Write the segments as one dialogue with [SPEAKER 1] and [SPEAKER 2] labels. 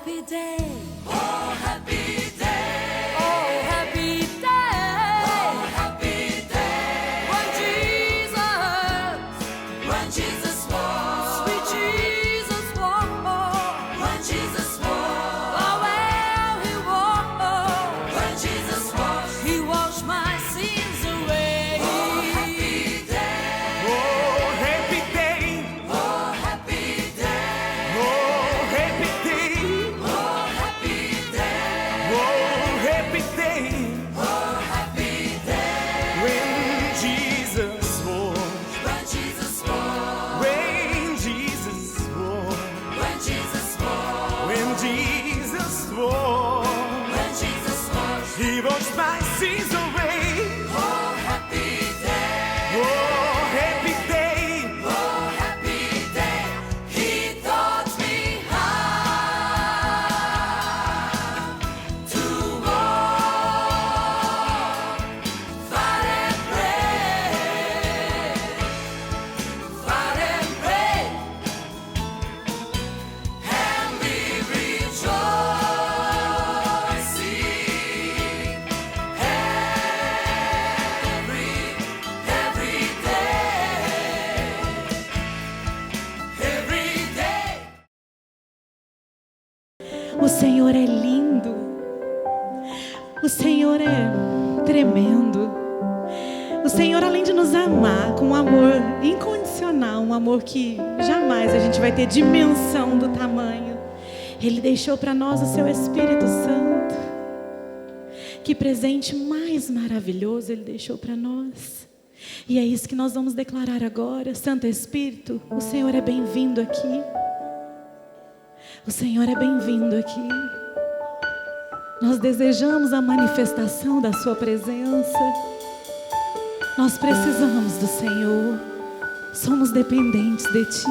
[SPEAKER 1] happy day.
[SPEAKER 2] Oh, happy day.
[SPEAKER 1] Oh, happy day.
[SPEAKER 2] Oh, happy day.
[SPEAKER 1] When Jesus
[SPEAKER 2] walked.
[SPEAKER 1] sweet Jesus walked.
[SPEAKER 2] When Jesus walked.
[SPEAKER 1] Oh, well, he walked.
[SPEAKER 2] When Jesus walked.
[SPEAKER 1] He washed my sins away.
[SPEAKER 2] Oh, happy day.
[SPEAKER 3] Oh, happy day.
[SPEAKER 2] Oh, happy day.
[SPEAKER 3] Oh, happy day.
[SPEAKER 2] Oh, happy day.
[SPEAKER 3] Oh, happy day.
[SPEAKER 2] Oh, happy day.
[SPEAKER 3] When Jesus walked.
[SPEAKER 2] When Jesus walked.
[SPEAKER 3] When Jesus walked.
[SPEAKER 2] When Jesus walked.
[SPEAKER 3] When Jesus walked.
[SPEAKER 2] When Jesus walked.
[SPEAKER 3] He washed my sins away.
[SPEAKER 2] Oh, happy day.
[SPEAKER 3] Oh, happy day.
[SPEAKER 2] Oh, happy day. He taught me how to walk, fight and pray, fight and pray, and we rejoicing every day.
[SPEAKER 4] O Senhor é lindo. O Senhor é tremendo. O Senhor, além de nos amar com um amor incondicional, um amor que jamais a gente vai ter dimensão do tamanho, Ele deixou para nós o Seu Espírito Santo. Que presente mais maravilhoso Ele deixou para nós. E é isso que nós vamos declarar agora. Santo Espírito, o Senhor é bem-vindo aqui. O Senhor é bem-vindo aqui. Nós desejamos a manifestação da Sua presença. Nós precisamos do Senhor. Somos dependentes de Ti.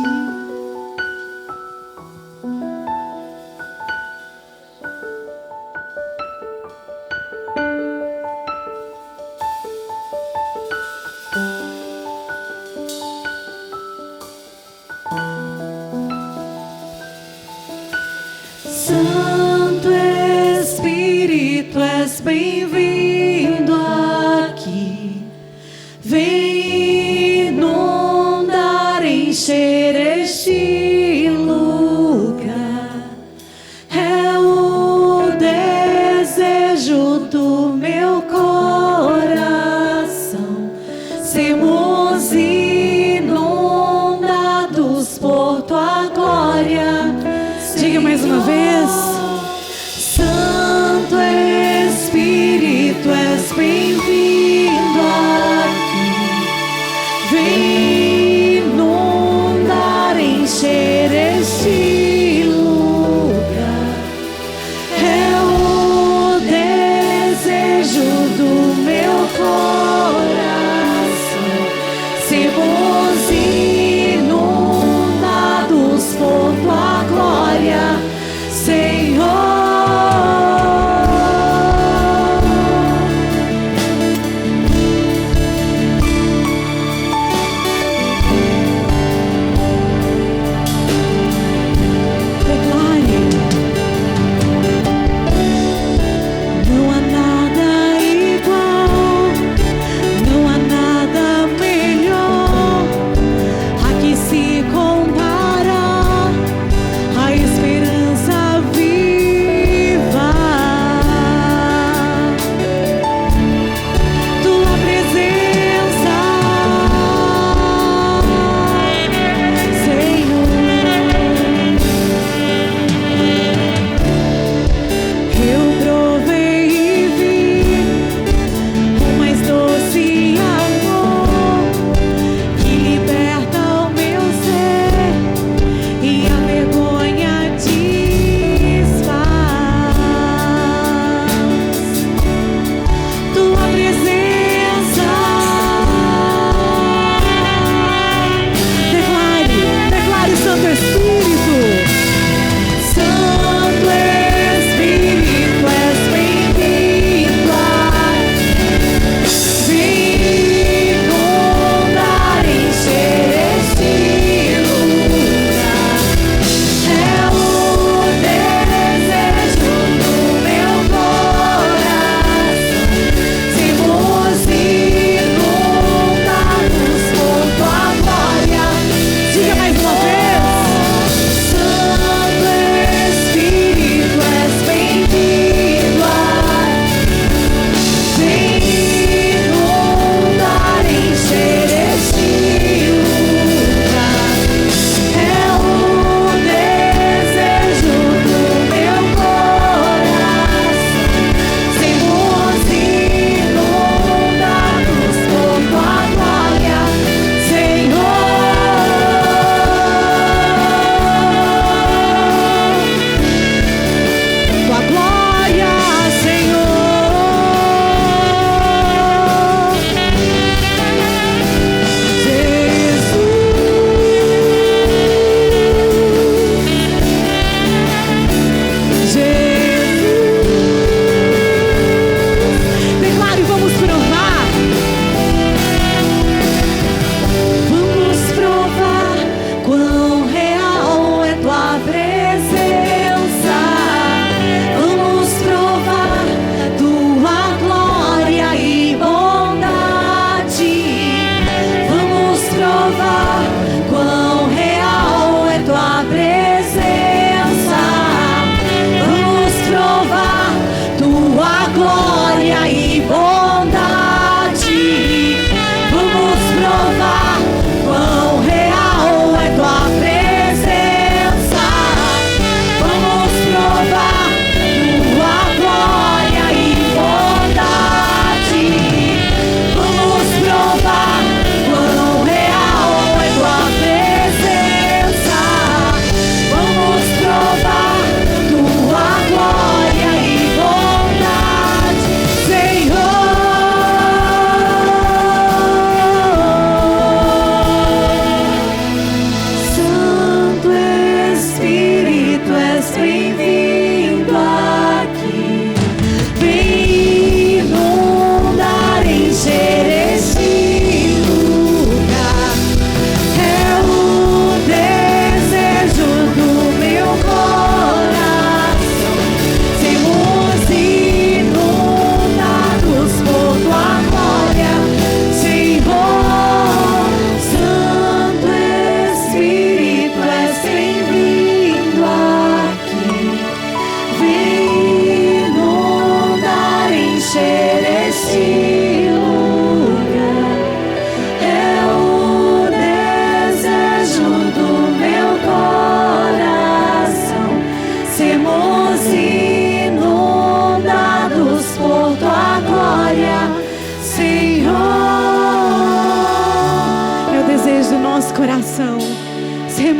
[SPEAKER 4] Santo Espírito, és bem-vindo aqui. Vem inundar, encher este lugar. É o desejo do meu coração. Sermos inundados por Tua glória. Diga mais uma vez. Santo Espírito.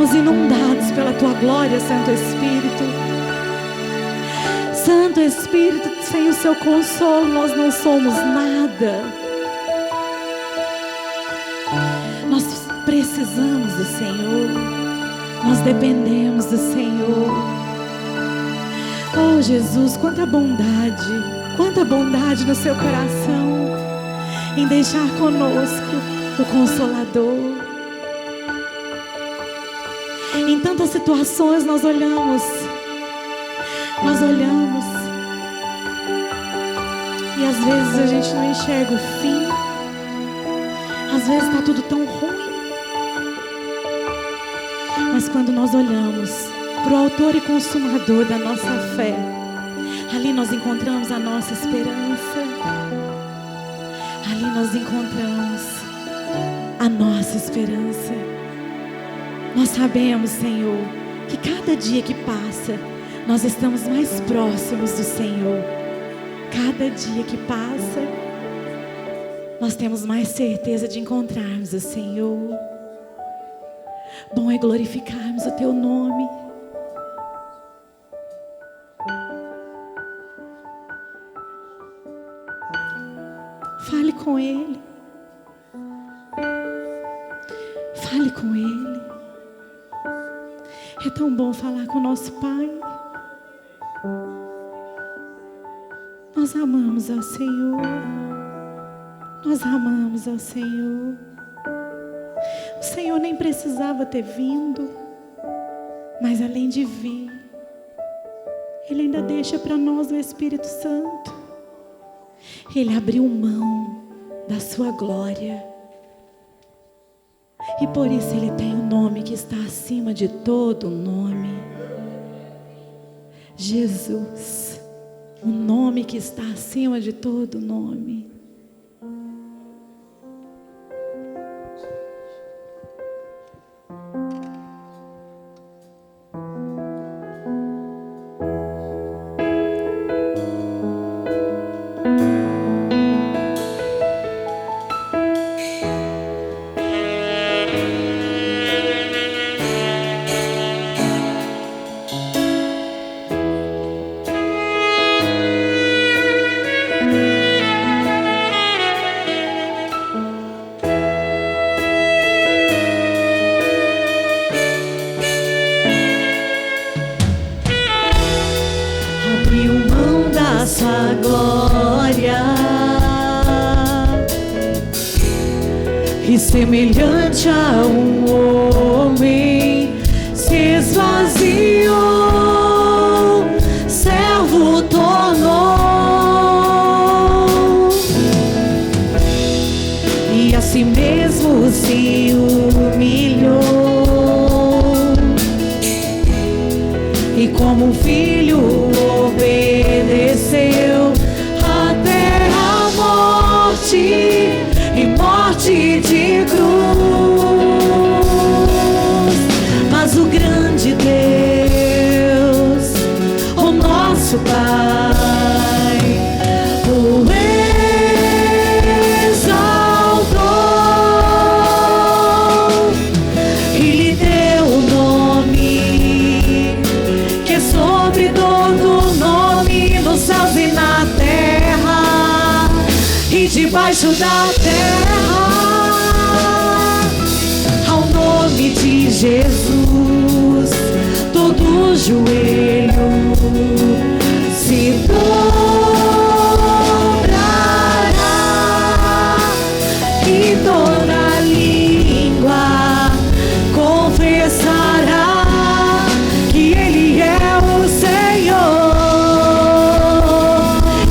[SPEAKER 4] somos inundados pela Tua glória, Santo Espírito. Santo Espírito, sem o Seu consolo nós não somos nada. Nós precisamos do Senhor. Nós dependemos do Senhor. Oh Jesus, quanta bondade no Seu coração em deixar conosco o Consolador. Em tantas situações nós olhamos e às vezes a gente não enxerga o fim. Às vezes está tudo tão ruim. Mas quando nós olhamos para o autor e consumador da nossa fé, ali nós encontramos a nossa esperança. Ali nós encontramos a nossa esperança. Nós sabemos, Senhor, que cada dia que passa, nós estamos mais próximos do Senhor. Cada dia que passa, nós temos mais certeza de encontrarmos o Senhor. Bom é glorificarmos o Teu nome. Fale com Ele. Fale com Ele. É tão bom falar com o nosso Pai. Nós amamos ao Senhor. Nós amamos ao Senhor. O Senhor nem precisava ter vindo, mas além de vir, Ele ainda deixa para nós o Espírito Santo. Ele abriu mão da sua glória. E por isso Ele tem um nome que está acima de todo nome. Jesus, o nome que está acima de todo nome.
[SPEAKER 5] E semelhante a um homem se esvaziou, servo tornou, e a si mesmo se humilhou, e como um filho obedeceu até a morte. E morte de cruz, mas o grande Deus, o nosso Pai, o exaltou e lhe deu o nome que é sobre todo nome, nos céus e na terra e debaixo da terra. Ao nome de Jesus, todo joelho se dobrará e toda língua confessará que Ele é o Senhor.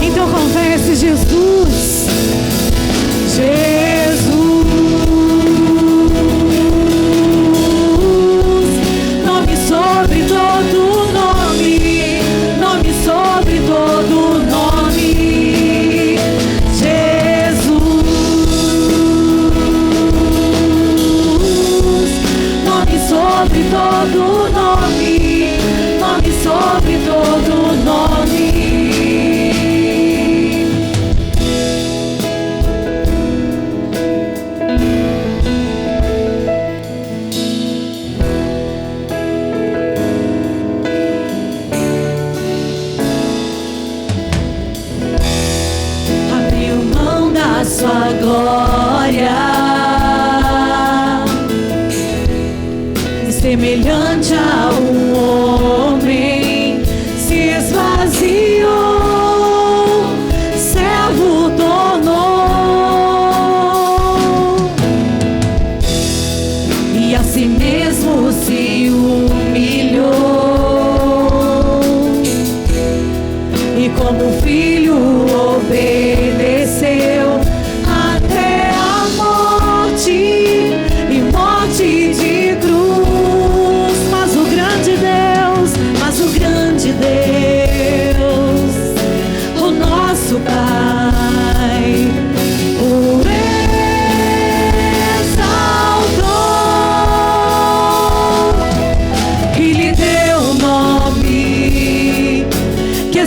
[SPEAKER 5] Então confesse Jesus. Jesus, nome sobre todo nome.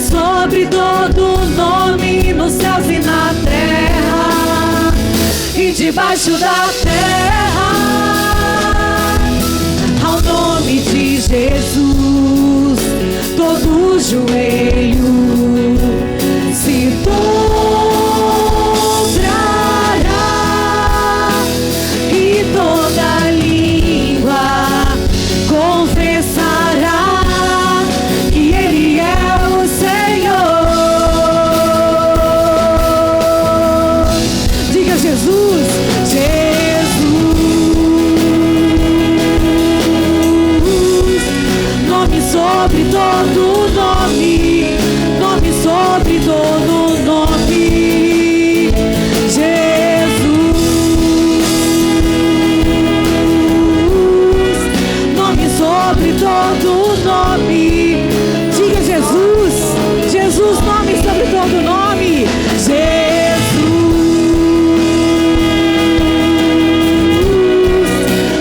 [SPEAKER 5] sobre todo nome nos céus e na terra e debaixo da terra. Ao nome de Jesus, todo joelho se dobrará e toda língua confessará que Ele é o Senhor. Diga Jesus, Jesus, nome sobre todo nome, nome sobre todo nome, Jesus, nome sobre todo nome. Diga Jesus, Jesus, nome sobre todo nome, Jesus,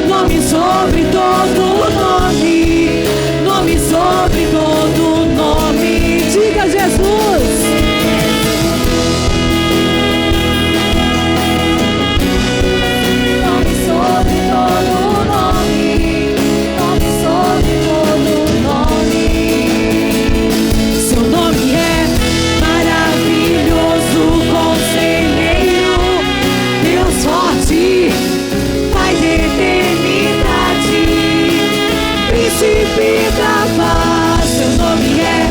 [SPEAKER 5] nome sobre todo nome, nome sobre todo nome. Diga Jesus. Nome sobre todo nome, nome sobre todo nome. Seu nome é maravilhoso, conselheiro, Deus forte, Pai da eternidade, Príncipe da paz. Seu nome é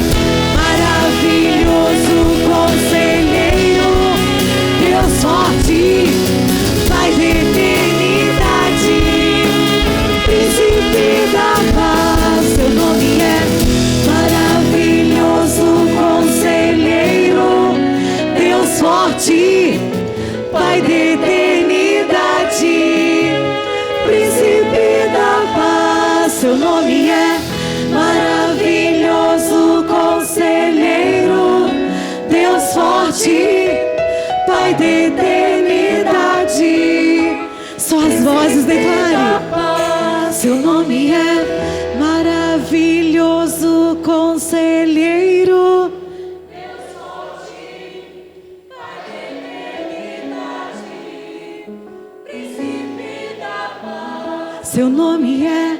[SPEAKER 5] maravilhoso, conselheiro, Deus forte, Pai da eternidade, Príncipe da paz. Seu nome é maravilhoso, conselheiro, Deus forte, Pai da eternidade, Príncipe da paz. Seu nome é maravilhoso, conselheiro, Deus forte, Pai da eternidade. Suas vozes declarem. Seu nome é maravilhoso, conselheiro, Deus forte, Pai da eternidade, Príncipe da paz. Seu nome é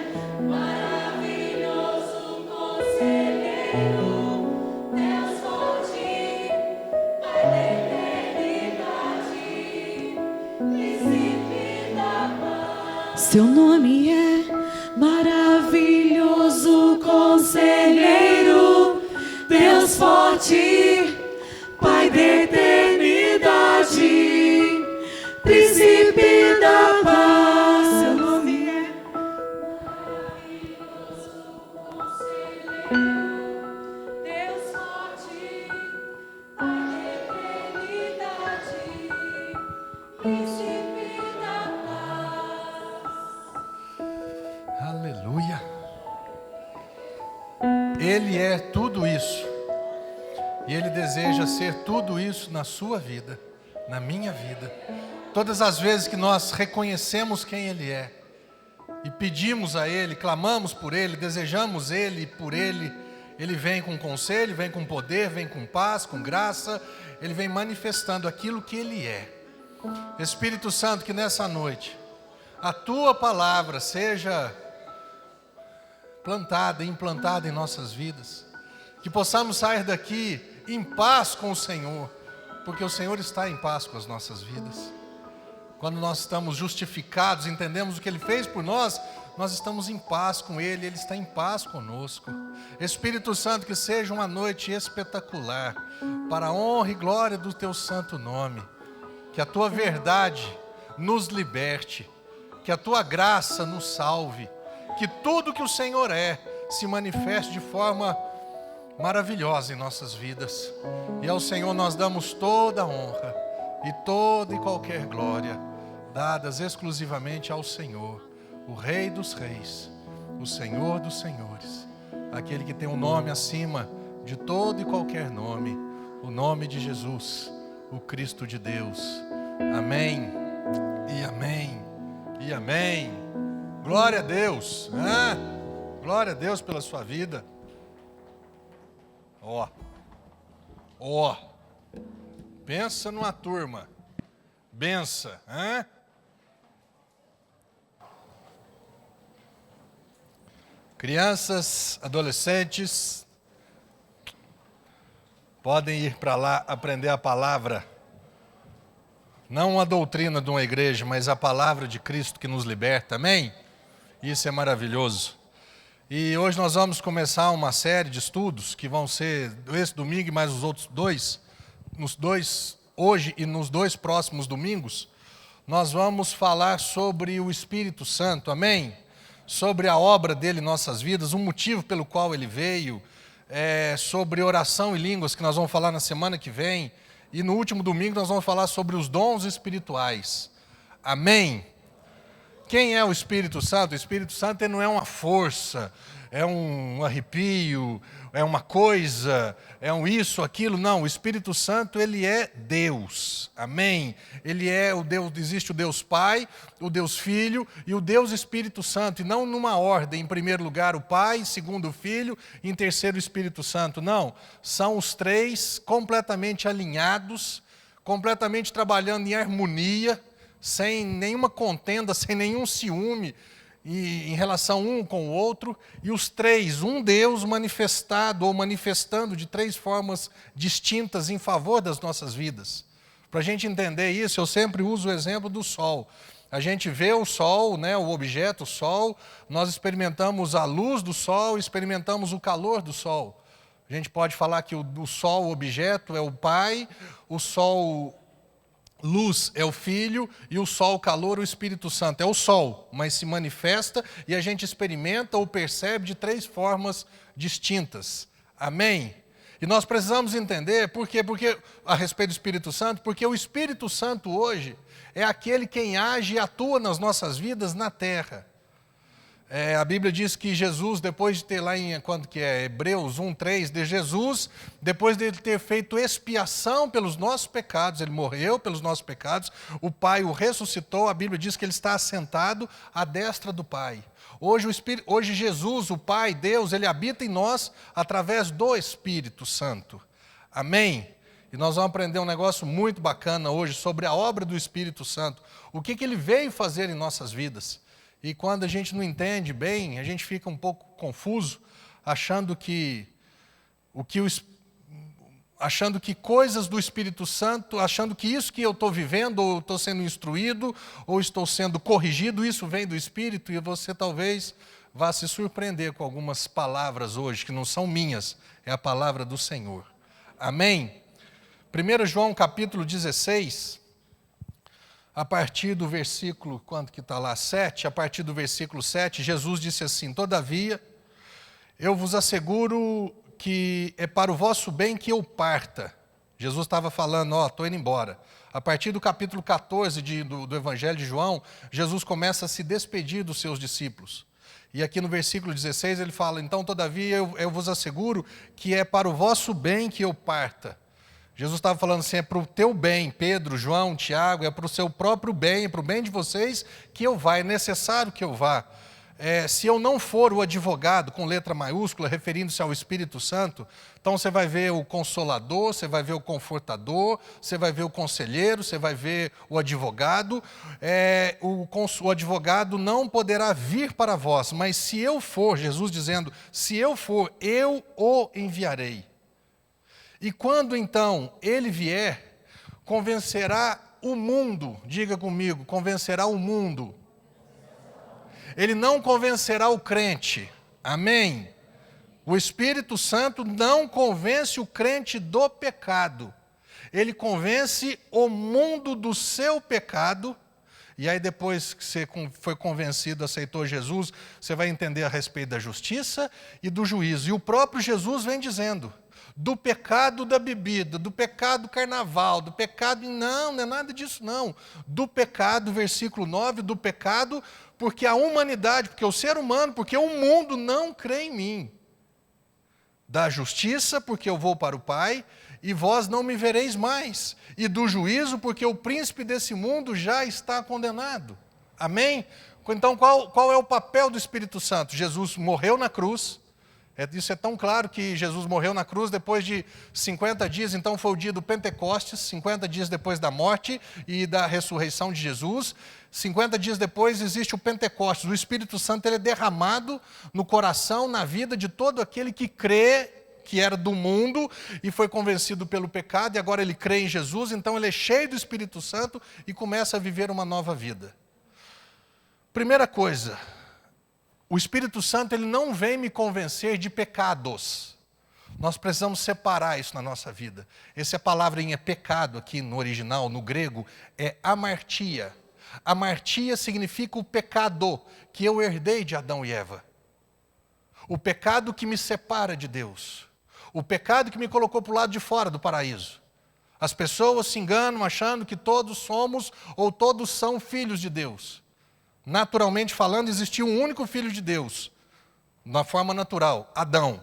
[SPEAKER 5] maravilhoso, conselheiro, Deus forte, Pai da eternidade, Príncipe da paz. Seu nome é maravilhoso, conselheiro, Deus forte, Pai da eternidade, Príncipe da paz. Seu nome é maravilhoso, conselheiro, Deus forte, Pai da eternidade, Príncipe da paz.
[SPEAKER 6] Aleluia. Ele é tudo isso. E Ele deseja ser tudo isso na sua vida, na minha vida. Todas as vezes que nós reconhecemos quem Ele é e pedimos a Ele, clamamos por Ele, desejamos Ele e por Ele, Ele vem com conselho, vem com poder, vem com paz, com graça. Ele vem manifestando aquilo que Ele é. Espírito Santo, que nessa noite a Tua palavra seja plantada e implantada em nossas vidas. Que possamos sair daqui em paz com o Senhor, porque o Senhor está em paz com as nossas vidas. Quando nós estamos justificados, entendemos o que Ele fez por nós, nós estamos em paz com Ele, Ele está em paz conosco. Espírito Santo, que seja uma noite espetacular, para a honra e glória do Teu santo nome. Que a Tua verdade nos liberte, que a Tua graça nos salve, que tudo que o Senhor é se manifeste de forma maravilhosa em nossas vidas. E ao Senhor nós damos toda a honra e toda e qualquer glória, dadas exclusivamente ao Senhor, o Rei dos Reis, o Senhor dos Senhores, aquele que tem um nome acima de todo e qualquer nome, o nome de Jesus, o Cristo de Deus. Amém, e amém, e amém. Glória a Deus, glória a Deus pela sua vida. Ó, Ó, pensa numa turma. Bença, hein? Crianças, adolescentes, podem ir para lá aprender a palavra. Não a doutrina de uma igreja, mas a palavra de Cristo que nos liberta, amém? Isso é maravilhoso. E hoje nós vamos começar uma série de estudos que vão ser esse domingo e mais os outros dois. Hoje e nos 2 próximos domingos, nós vamos falar sobre o Espírito Santo, amém? Sobre a obra dele em nossas vidas, o motivo pelo qual ele veio, sobre oração e línguas, que nós vamos falar na semana que vem. E no último domingo nós vamos falar sobre os dons espirituais. Amém? Quem é o Espírito Santo? O Espírito Santo ele não é uma força, é um arrepio, é uma coisa, é um isso, aquilo. Não, o Espírito Santo ele é Deus. Amém? Ele é o Deus, existe o Deus Pai, o Deus Filho e o Deus Espírito Santo. E não numa ordem, em primeiro lugar o Pai, em segundo o Filho, em terceiro o Espírito Santo. Não, são os 3 completamente alinhados, completamente trabalhando em harmonia, sem nenhuma contenda, sem nenhum ciúme em relação um com o outro, e os 3, um Deus manifestado ou manifestando de 3 formas distintas em favor das nossas vidas. Para a gente entender isso, eu sempre uso o exemplo do sol. A gente vê o sol, né, o objeto, o sol, nós experimentamos a luz do sol, experimentamos o calor do sol. A gente pode falar que o sol, o objeto, é o Pai, o sol, luz é o Filho e o sol, calor, o Espírito Santo. É o sol, mas se manifesta e a gente experimenta ou percebe de 3 formas distintas. Amém? E nós precisamos entender por quê? Porque, a respeito do Espírito Santo, porque o Espírito Santo hoje é aquele quem age e atua nas nossas vidas na terra. A Bíblia diz que Jesus, depois de ter lá em, quando que é? Hebreus 1:3, de Jesus, depois de ele ter feito expiação pelos nossos pecados, ele morreu pelos nossos pecados, o Pai o ressuscitou, a Bíblia diz que ele está assentado à destra do Pai. Hoje Jesus, o Pai, Deus, ele habita em nós através do Espírito Santo. Amém? E nós vamos aprender um negócio muito bacana hoje sobre a obra do Espírito Santo. O que ele veio fazer em nossas vidas. E quando a gente não entende bem, a gente fica um pouco confuso, achando que coisas do Espírito Santo, achando que isso que eu estou vivendo, ou estou sendo instruído, ou estou sendo corrigido, isso vem do Espírito, e você talvez vá se surpreender com algumas palavras hoje, que não são minhas, é a palavra do Senhor. Amém? 1 João capítulo 16... A partir do versículo, quanto que está lá? 7, a partir do versículo 7, Jesus disse assim: Todavia, eu vos asseguro que é para o vosso bem que eu parta. Jesus estava falando, estou indo embora. A partir do capítulo 14 do Evangelho de João, Jesus começa a se despedir dos seus discípulos. E aqui no versículo 16 ele fala: Então, todavia, eu vos asseguro que é para o vosso bem que eu parta. Jesus estava falando assim, é para o teu bem, Pedro, João, Tiago, é para o seu próprio bem, é para o bem de vocês que eu vá, é necessário que eu vá. Se eu não for o advogado, com letra maiúscula, referindo-se ao Espírito Santo, então você vai ver o Consolador, você vai ver o Confortador, você vai ver o Conselheiro, você vai ver o advogado. O advogado não poderá vir para vós, mas se eu for, Jesus dizendo, se eu for, eu o enviarei. E quando então ele vier, convencerá o mundo, diga comigo, convencerá o mundo. Ele não convencerá o crente, amém? O Espírito Santo não convence o crente do pecado, ele convence o mundo do seu pecado. E aí depois que você foi convencido, aceitou Jesus, você vai entender a respeito da justiça e do juízo. E o próprio Jesus vem dizendo, do pecado da bebida, do pecado do carnaval, do pecado, não é nada disso não. Do pecado, versículo 9, do pecado, porque a humanidade, porque o ser humano, porque o mundo não crê em mim. Da justiça, porque eu vou para o Pai, e vós não me vereis mais. E do juízo, porque o príncipe desse mundo já está condenado. Amém? Então, qual é o papel do Espírito Santo? Jesus morreu na cruz, Isso é tão claro que Jesus morreu na cruz depois de 50 dias, então foi o dia do Pentecostes, 50 dias depois da morte e da ressurreição de Jesus. 50 dias depois existe o Pentecostes. O Espírito Santo ele é derramado no coração, na vida de todo aquele que crê que era do mundo e foi convencido pelo pecado e agora ele crê em Jesus, então ele é cheio do Espírito Santo e começa a viver uma nova vida. Primeira coisa, o Espírito Santo ele não vem me convencer de pecados. Nós precisamos separar isso na nossa vida. Essa palavrinha pecado aqui no original, no grego, é amartia. Amartia significa o pecado que eu herdei de Adão e Eva. O pecado que me separa de Deus. O pecado que me colocou para o lado de fora do paraíso. As pessoas se enganam achando que todos somos ou todos são filhos de Deus. Naturalmente falando, existia um único filho de Deus, na forma natural, Adão.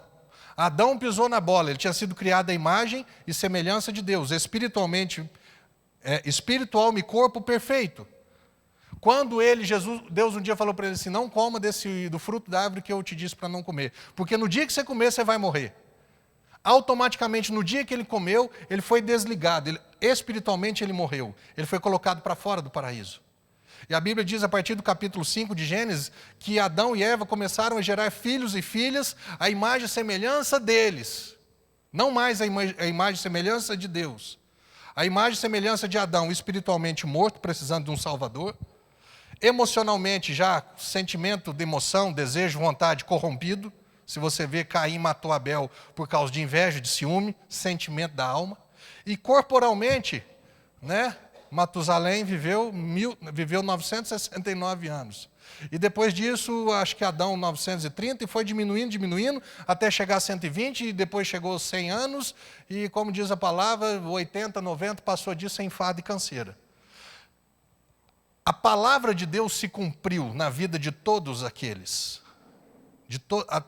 [SPEAKER 6] Adão pisou na bola, ele tinha sido criado à imagem e semelhança de Deus, espiritual e corpo perfeito. Quando Deus um dia falou para ele assim, não coma do fruto da árvore que eu te disse para não comer, porque no dia que você comer, você vai morrer. Automaticamente, no dia que ele comeu, ele foi desligado, espiritualmente ele morreu, ele foi colocado para fora do paraíso. E a Bíblia diz, a partir do capítulo 5 de Gênesis, que Adão e Eva começaram a gerar filhos e filhas à imagem e semelhança deles. Não mais a imagem e semelhança de Deus. A imagem e semelhança de Adão, espiritualmente morto, precisando de um Salvador. Emocionalmente já, sentimento de emoção, desejo, vontade corrompido. Se você vê, Caim matou Abel por causa de inveja, de ciúme, sentimento da alma. E corporalmente, Matusalém viveu 969 anos. E depois disso, acho que Adão 930, e foi diminuindo, até chegar a 120, e depois chegou aos 100 anos, e como diz a palavra, 80, 90, passou disso em enfado e canseira. A palavra de Deus se cumpriu na vida de todos aqueles.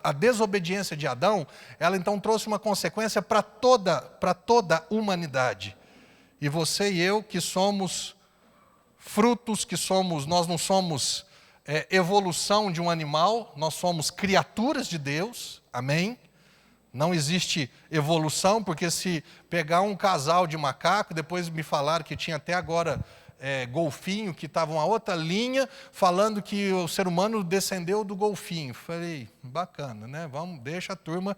[SPEAKER 6] A desobediência de Adão, ela então trouxe uma consequência para toda a humanidade. E você e eu, que somos frutos, nós não somos evolução de um animal, nós somos criaturas de Deus, amém? Não existe evolução, porque se pegar um casal de macaco, depois me falaram que tinha até agora golfinho, que estava uma outra linha, falando que o ser humano descendeu do golfinho. Falei, bacana, né? Deixa a turma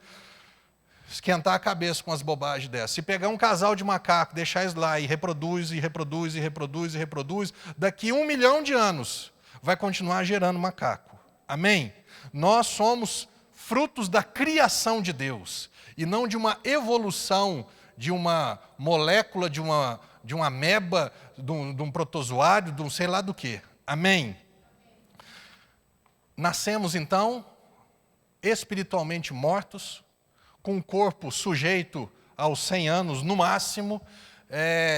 [SPEAKER 6] esquentar a cabeça com as bobagens dessas. Se pegar um casal de macaco, deixar eles lá e reproduz, daqui 1 milhão de anos vai continuar gerando macaco. Amém? Nós somos frutos da criação de Deus e não de uma evolução de uma molécula, de uma ameba, de um protozoário, de um sei lá do que. Amém? Nascemos então espiritualmente mortos, com o corpo sujeito aos 100 anos no máximo,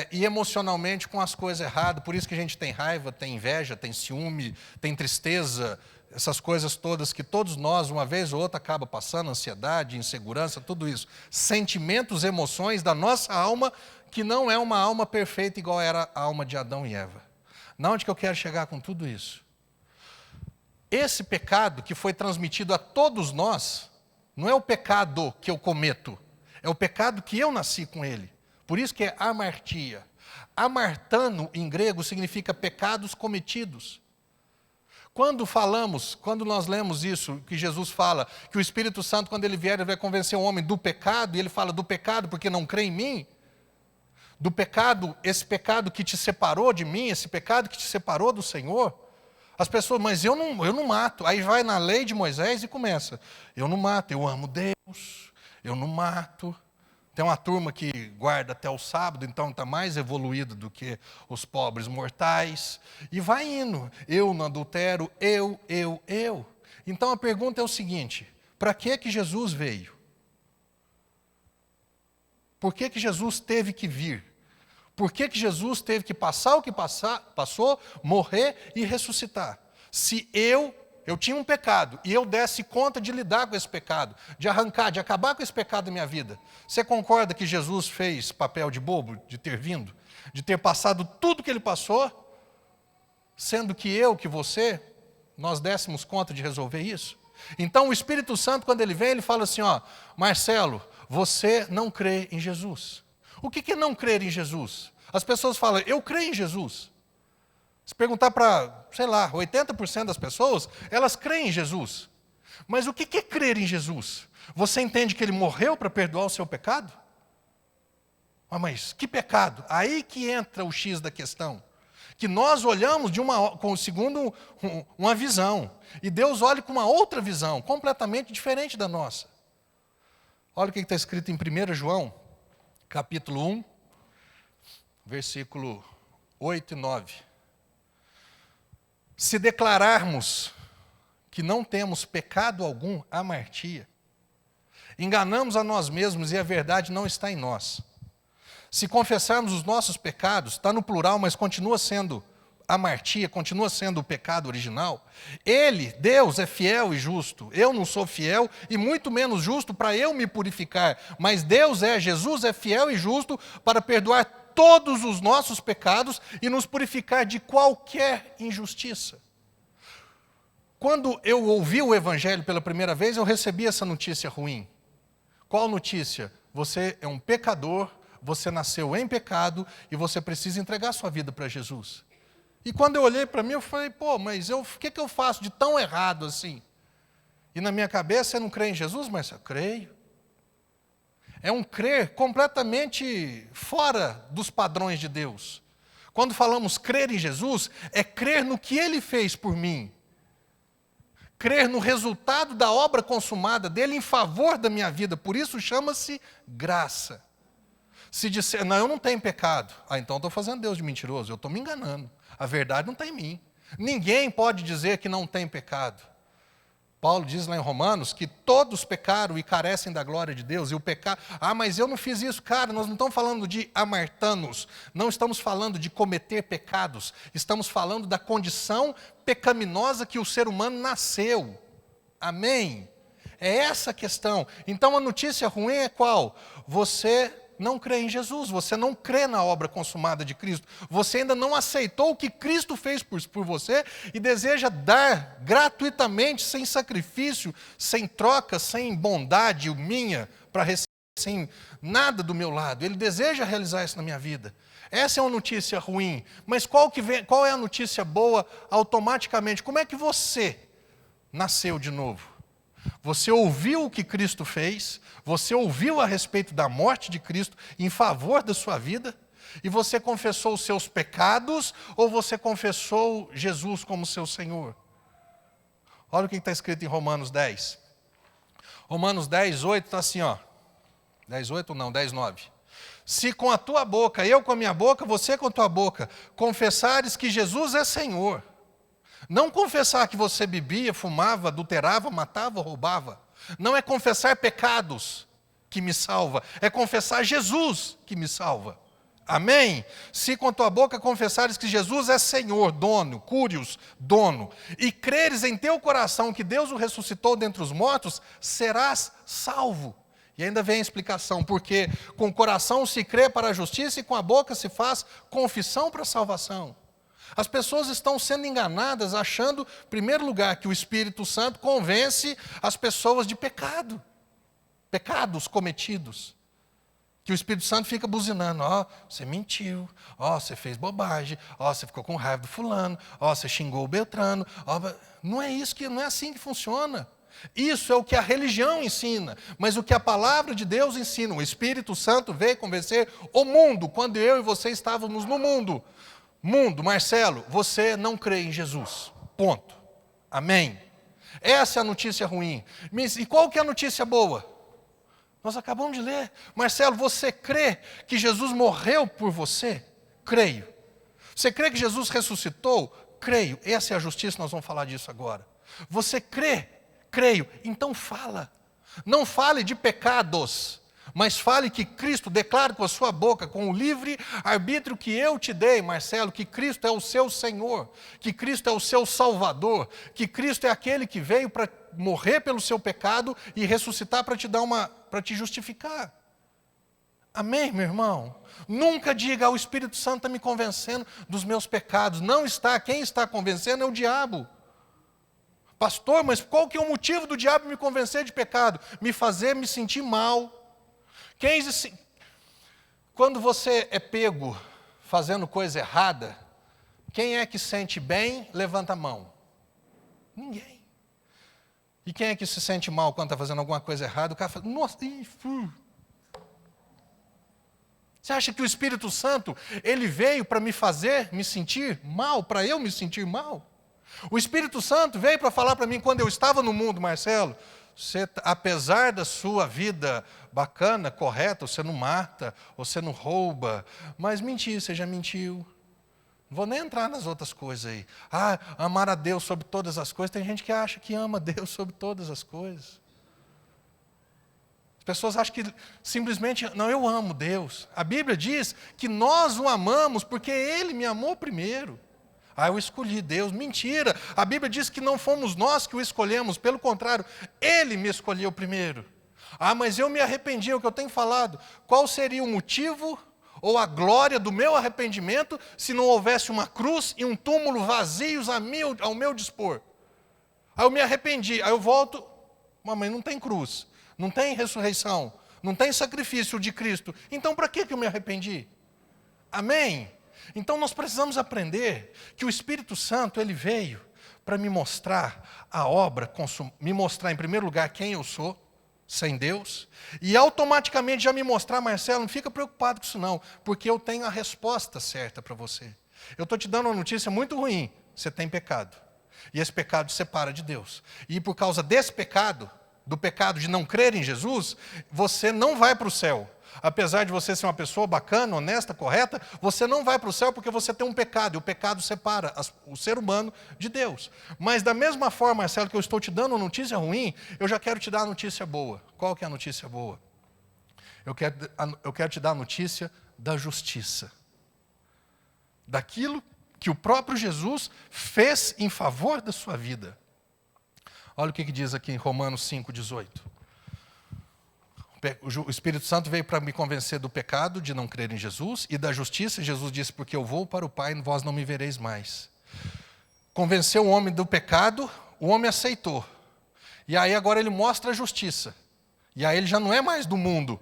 [SPEAKER 6] e emocionalmente com as coisas erradas. Por isso que a gente tem raiva, tem inveja, tem ciúme, tem tristeza, essas coisas todas que todos nós, uma vez ou outra, acaba passando, ansiedade, insegurança, tudo isso. Sentimentos, emoções da nossa alma, que não é uma alma perfeita igual era a alma de Adão e Eva. Na onde que eu quero chegar com tudo isso? Esse pecado que foi transmitido a todos nós, não é o pecado que eu cometo, é o pecado que eu nasci com ele. Por isso que é amartia. Amartano, em grego, significa pecados cometidos. Quando nós lemos isso, que Jesus fala, que o Espírito Santo, quando ele vier, ele vai convencer o homem do pecado, e ele fala do pecado porque não crê em mim, do pecado, esse pecado que te separou de mim, esse pecado que te separou do Senhor. As pessoas, mas eu não mato. Aí vai na lei de Moisés e começa. Eu não mato, eu amo Deus, eu não mato. Tem uma turma que guarda até o sábado, então está mais evoluído do que os pobres mortais. E vai indo. Eu não adultero, eu. Então a pergunta é o seguinte, para que Jesus veio? Por que Jesus teve que vir? Por que Jesus teve que passar o que passou, morrer e ressuscitar? Se eu tinha um pecado e eu desse conta de lidar com esse pecado, de arrancar, de acabar com esse pecado da minha vida, você concorda que Jesus fez papel de bobo, de ter vindo, de ter passado tudo que ele passou, sendo que que você, nós dessemos conta de resolver isso? Então o Espírito Santo, quando ele vem, ele fala assim, ó, Marcelo, você não crê em Jesus. O que é não crer em Jesus? As pessoas falam, eu creio em Jesus. Se perguntar para, sei lá, 80% das pessoas, elas creem em Jesus. Mas o que é crer em Jesus? Você entende que ele morreu para perdoar o seu pecado? Ah, mas que pecado? Aí que entra o X da questão. Que nós olhamos segundo uma visão. E Deus olha com uma outra visão, completamente diferente da nossa. Olha o que está escrito em 1 João, capítulo 1, versículo 8 e 9. Se declararmos que não temos pecado algum, amartia, enganamos a nós mesmos e a verdade não está em nós. Se confessarmos os nossos pecados, está no plural, mas continua sendo amartia, continua sendo o pecado original. Ele, Deus, é fiel e justo. Eu não sou fiel e muito menos justo para eu me purificar. Mas Jesus é fiel e justo para perdoar todos os nossos pecados e nos purificar de qualquer injustiça. Quando eu ouvi o Evangelho pela primeira vez, eu recebi essa notícia ruim. Qual notícia? Você é um pecador, você nasceu em pecado e você precisa entregar sua vida para Jesus. E quando eu olhei para mim, eu falei, mas o que eu faço de tão errado assim? E na minha cabeça, você não crê em Jesus? Mas eu creio. É um crer completamente fora dos padrões de Deus. Quando falamos crer em Jesus, é crer no que Ele fez por mim. Crer no resultado da obra consumada dele em favor da minha vida. Por isso chama-se graça. Se disser, não, eu não tenho pecado. Então estou fazendo Deus de mentiroso, eu estou me enganando. A verdade não está em mim. Ninguém pode dizer que não tem pecado. Paulo diz lá em Romanos que todos pecaram e carecem da glória de Deus. E o pecado, mas eu não fiz isso. Cara, nós não estamos falando de amartanos. Não estamos falando de cometer pecados. Estamos falando da condição pecaminosa que o ser humano nasceu. Amém? É essa a questão. Então a notícia ruim é qual? Você não crê em Jesus, você não crê na obra consumada de Cristo, você ainda não aceitou o que Cristo fez por você e deseja dar gratuitamente, sem sacrifício, sem troca, sem bondade minha, para receber sem nada do meu lado. Ele deseja realizar isso na minha vida. Essa é uma notícia ruim, mas qual é a notícia boa automaticamente? Como é que você nasceu de novo? Você ouviu o que Cristo fez, você ouviu a respeito da morte de Cristo em favor da sua vida, e você confessou os seus pecados, ou você confessou Jesus como seu Senhor? Olha o que está escrito em Romanos 10. Romanos 10, 8 está assim, 10, 8 não, 10, 9. Se com a tua boca, eu com a minha boca, você com a tua boca, confessares que Jesus é Senhor. Não confessar que você bebia, fumava, adulterava, matava, roubava. Não é confessar pecados que me salva, é confessar Jesus que me salva. Amém? Se com a tua boca confessares que Jesus é Senhor, dono, Curios, dono, e creres em teu coração que Deus o ressuscitou dentre os mortos, serás salvo. E ainda vem a explicação, porque com o coração se crê para a justiça e com a boca se faz confissão para a salvação. As pessoas estão sendo enganadas achando, em primeiro lugar, que o Espírito Santo convence as pessoas de pecado. Pecados cometidos. Que o Espírito Santo fica buzinando, você mentiu, você fez bobagem, você ficou com raiva do fulano, você xingou o Beltrano. Não é assim que funciona. Isso é o que a religião ensina, mas o que a palavra de Deus ensina. O Espírito Santo veio convencer o mundo, quando eu e você estávamos no mundo. Mundo, Marcelo, você não crê em Jesus. Ponto. Amém? Essa é a notícia ruim. E qual que é a notícia boa? Nós acabamos de ler. Marcelo, você crê que Jesus morreu por você? Creio. Você crê que Jesus ressuscitou? Creio. Essa é a justiça, nós vamos falar disso agora. Você crê? Creio. Então fala. Não fale de pecados, mas fale que Cristo, declare com a sua boca, com o livre arbítrio que eu te dei, Marcelo, que Cristo é o seu Senhor, que Cristo é o seu Salvador, que Cristo é aquele que veio para morrer pelo seu pecado e ressuscitar para te justificar. Amém, meu irmão? Nunca diga, o Espírito Santo está me convencendo dos meus pecados. Não está, quem está convencendo é o diabo. Pastor, mas qual que é o motivo do diabo me convencer de pecado? Me fazer me sentir mal. Quando você é pego fazendo coisa errada, quem é que sente bem, levanta a mão. Ninguém. E quem é que se sente mal quando está fazendo alguma coisa errada? O cara fala, nossa, Você acha que o Espírito Santo, ele veio para me fazer me sentir mal, para eu me sentir mal? O Espírito Santo veio para falar para mim quando eu estava no mundo, Marcelo, você, apesar da sua vida bacana, correta, você não mata, você não rouba, mas mentir, você já mentiu. Não vou nem entrar nas outras coisas aí. Amar a Deus sobre todas as coisas. Tem gente que acha que ama Deus sobre todas as coisas. As pessoas acham que simplesmente, não, eu amo Deus. A Bíblia diz que nós o amamos porque Ele me amou primeiro. Eu escolhi Deus. Mentira. A Bíblia diz que não fomos nós que o escolhemos. Pelo contrário, Ele me escolheu primeiro. Mas eu me arrependi, é o que eu tenho falado. Qual seria o motivo ou a glória do meu arrependimento se não houvesse uma cruz e um túmulo vazios ao meu dispor? Aí eu me arrependi, aí eu volto, mas não tem cruz, não tem ressurreição, não tem sacrifício de Cristo. Então para que eu me arrependi? Amém? Então nós precisamos aprender que o Espírito Santo, ele veio para me mostrar a obra, me mostrar em primeiro lugar quem eu sou, sem Deus, e automaticamente já me mostrar, Marcelo, não fica preocupado com isso não, porque eu tenho a resposta certa para você. Eu estou te dando uma notícia muito ruim, você tem pecado, e esse pecado te separa de Deus, e por causa desse pecado, do pecado de não crer em Jesus, você não vai para o céu. Apesar de você ser uma pessoa bacana, honesta, correta, você não vai para o céu porque você tem um pecado, e o pecado separa o ser humano de Deus. Mas da mesma forma, Marcelo, que eu estou te dando uma notícia ruim, eu já quero te dar a notícia boa. Qual que é a notícia boa? Eu quero te dar a notícia da justiça. Daquilo que o próprio Jesus fez em favor da sua vida. Olha o que diz aqui em Romanos 5,18. O Espírito Santo veio para me convencer do pecado, de não crer em Jesus, e da justiça. Jesus disse, porque eu vou para o Pai e vós não me vereis mais. Convenceu o homem do pecado, o homem aceitou. E aí agora ele mostra a justiça. E aí ele já não é mais do mundo.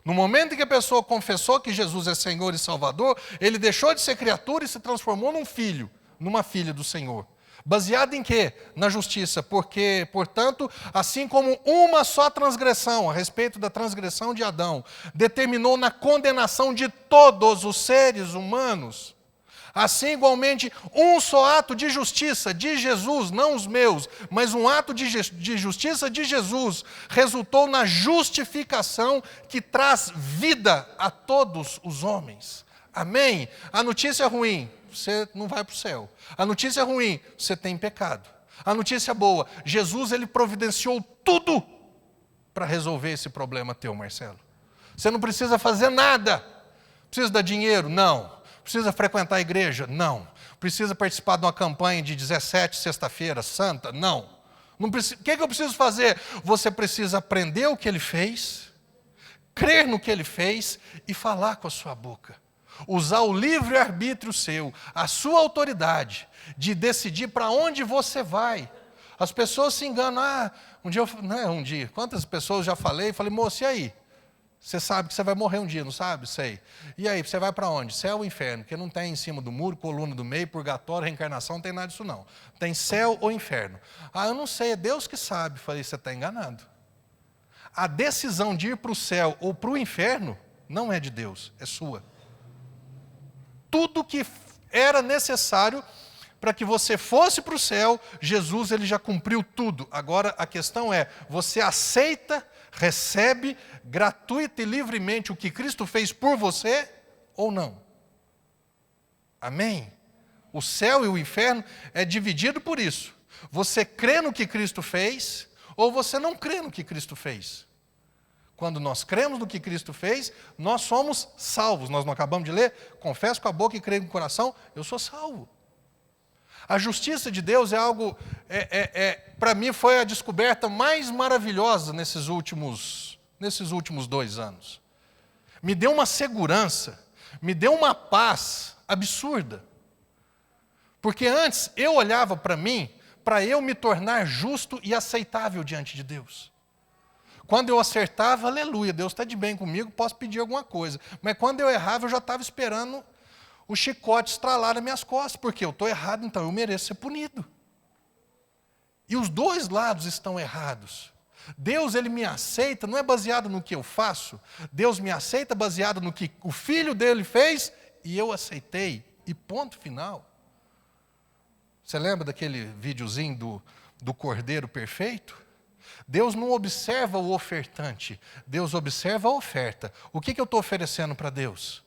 [SPEAKER 6] No momento em que a pessoa confessou que Jesus é Senhor e Salvador, ele deixou de ser criatura e se transformou num filho, numa filha do Senhor. Baseado em quê? Na justiça. Porque, portanto, assim como uma só transgressão, a respeito da transgressão de Adão, determinou na condenação de todos os seres humanos, assim igualmente um só ato de justiça de Jesus, não os meus, mas um ato de justiça de Jesus, resultou na justificação que traz vida a todos os homens. Amém? A notícia ruim, você não vai para o céu. A notícia ruim, você tem pecado. A notícia boa, Jesus, ele providenciou tudo para resolver esse problema teu, Marcelo. Você não precisa fazer nada. Precisa dar dinheiro? Não. Precisa frequentar a igreja? Não. Precisa participar de uma campanha de 17, sexta-feira, santa? Não. O que eu preciso fazer? Você precisa aprender o que ele fez, crer no que ele fez e falar com a sua boca. Usar o livre-arbítrio seu, a sua autoridade, de decidir para onde você vai. As pessoas se enganam. Quantas pessoas já falei, moço, e aí? Você sabe que você vai morrer um dia, não sabe? Sei. E aí, você vai para onde? Céu ou inferno? Porque não tem em cima do muro, coluna do meio, purgatório, reencarnação, não tem nada disso não. Tem céu ou inferno. Eu não sei, é Deus que sabe. Falei, você está enganado. A decisão de ir para o céu ou para o inferno não é de Deus, é sua. Tudo que era necessário para que você fosse para o céu, Jesus, ele já cumpriu tudo. Agora a questão é, você aceita, recebe gratuita e livremente o que Cristo fez por você ou não? Amém? O céu e o inferno é dividido por isso. Você crê no que Cristo fez ou você não crê no que Cristo fez? Quando nós cremos no que Cristo fez, nós somos salvos. Nós não acabamos de ler? Confesso com a boca e creio com o coração, eu sou salvo. A justiça de Deus é algo, para mim foi a descoberta mais maravilhosa nesses últimos 2 anos. Me deu uma segurança, me deu uma paz absurda. Porque antes eu olhava para mim, para eu me tornar justo e aceitável diante de Deus. Quando eu acertava, aleluia, Deus está de bem comigo, posso pedir alguma coisa. Mas quando eu errava, eu já estava esperando o chicote estralar nas minhas costas, porque eu estou errado, então eu mereço ser punido. E os dois lados estão errados. Deus, ele me aceita, não é baseado no que eu faço. Deus me aceita baseado no que o filho dele fez e eu aceitei. E ponto final. Você lembra daquele videozinho do Cordeiro Perfeito? Deus não observa o ofertante, Deus observa a oferta. O que eu estou oferecendo para Deus?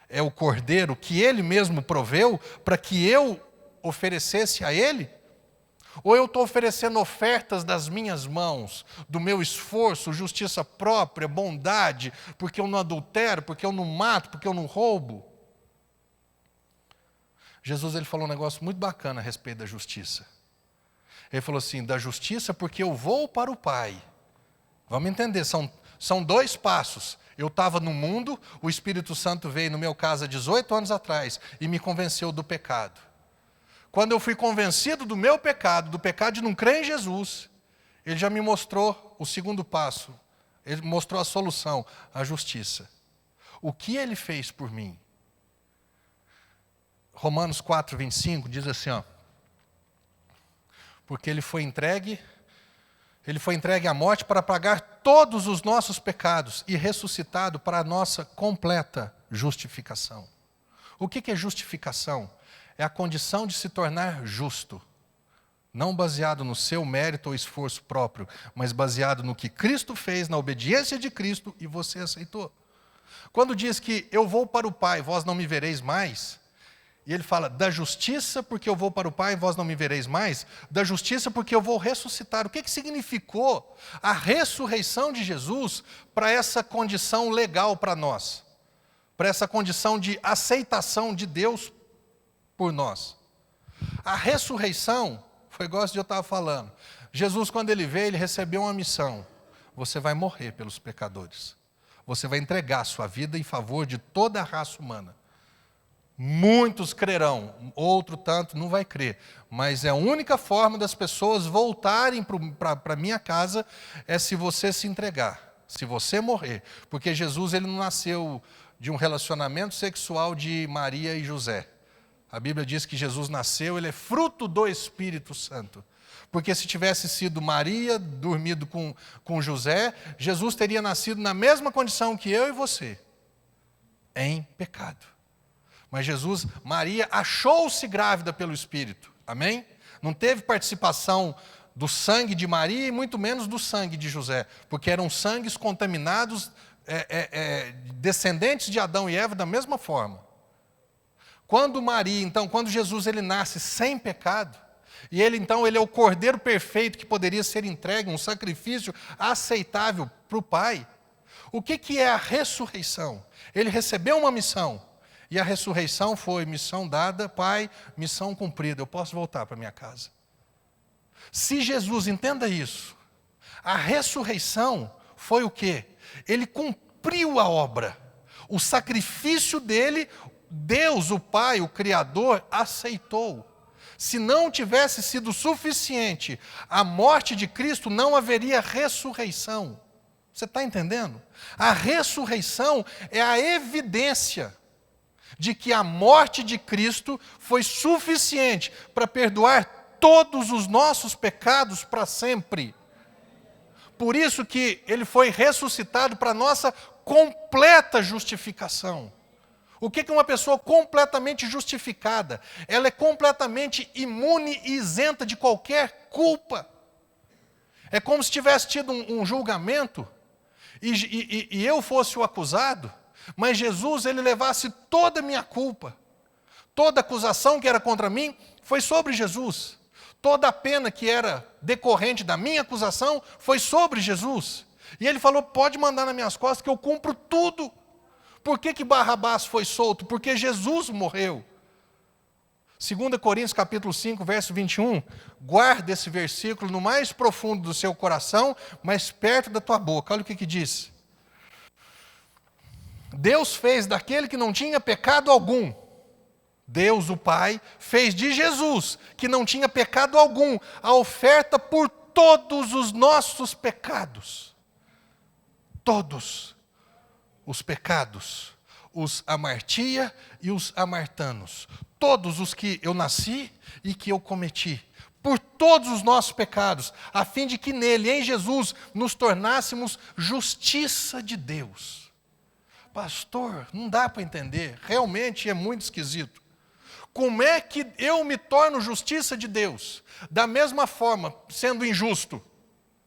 [SPEAKER 6] É o Cordeiro que Ele mesmo proveu para que eu oferecesse a Ele? Ou eu estou oferecendo ofertas das minhas mãos, do meu esforço, justiça própria, bondade, porque eu não adultero, porque eu não mato, porque eu não roubo? Jesus, ele falou um negócio muito bacana a respeito da justiça. Ele falou assim, da justiça porque eu vou para o Pai. Vamos entender, são dois passos. Eu estava no mundo, o Espírito Santo veio no meu caso há 18 anos atrás e me convenceu do pecado. Quando eu fui convencido do meu pecado, do pecado de não crer em Jesus, Ele já me mostrou o segundo passo. Ele mostrou a solução, a justiça. O que Ele fez por mim? Romanos 4, 25 diz assim, ó, porque Ele foi entregue à morte para pagar todos os nossos pecados e ressuscitado para a nossa completa justificação. O que é justificação? É a condição de se tornar justo, não baseado no seu mérito ou esforço próprio, mas baseado no que Cristo fez, na obediência de Cristo, e você aceitou. Quando diz que eu vou para o Pai, vós não me vereis mais, e ele fala da justiça porque eu vou para o Pai e vós não me vereis mais, da justiça porque eu vou ressuscitar. O que significou a ressurreição de Jesus para essa condição legal para nós? Para essa condição de aceitação de Deus por nós. A ressurreição, foi igual que eu estava falando. Jesus, quando ele veio, ele recebeu uma missão. Você vai morrer pelos pecadores. Você vai entregar a sua vida em favor de toda a raça humana. Muitos crerão, outro tanto não vai crer. Mas a única forma das pessoas voltarem para a minha casa é se você se entregar, se você morrer. Porque Jesus, ele não nasceu de um relacionamento sexual de Maria e José. A Bíblia diz que Jesus nasceu, ele é fruto do Espírito Santo. Porque se tivesse sido Maria, dormido com José, Jesus teria nascido na mesma condição que eu e você, em pecado. Mas Maria achou-se grávida pelo Espírito, amém? Não teve participação do sangue de Maria e muito menos do sangue de José, porque eram sangues contaminados, descendentes de Adão e Eva da mesma forma. Quando Jesus ele nasce sem pecado, e ele é o Cordeiro perfeito que poderia ser entregue, um sacrifício aceitável para o Pai. O que é a ressurreição? Ele recebeu uma missão, e a ressurreição foi missão dada, Pai, missão cumprida, eu posso voltar para minha casa. Se Jesus, entenda isso, a ressurreição foi o quê? Ele cumpriu a obra, o sacrifício dele, Deus, o Pai, o Criador, aceitou. Se não tivesse sido suficiente a morte de Cristo, não haveria ressurreição. Você está entendendo? A ressurreição é a evidência de que a morte de Cristo foi suficiente para perdoar todos os nossos pecados para sempre. Por isso que ele foi ressuscitado para a nossa completa justificação. O que é uma pessoa completamente justificada? Ela é completamente imune e isenta de qualquer culpa. É como se tivesse tido um julgamento e eu fosse o acusado, mas Jesus, ele levasse toda a minha culpa. Toda acusação que era contra mim foi sobre Jesus. Toda a pena que era decorrente da minha acusação foi sobre Jesus. E ele falou, pode mandar nas minhas costas que eu cumpro tudo. Por que Barrabás foi solto? Porque Jesus morreu. 2 Coríntios capítulo 5, verso 21, guarda esse versículo no mais profundo do seu coração, mais perto da tua boca. Olha o que diz. Deus fez daquele que não tinha pecado algum. Deus, o Pai, fez de Jesus, que não tinha pecado algum, a oferta por todos os nossos pecados. Todos os pecados, os amartia e os amartanos. Todos os que eu nasci e que eu cometi. Por todos os nossos pecados, a fim de que nele, em Jesus, nos tornássemos justiça de Deus. Pastor, não dá para entender, realmente é muito esquisito. Como é que eu me torno justiça de Deus? Da mesma forma, sendo injusto,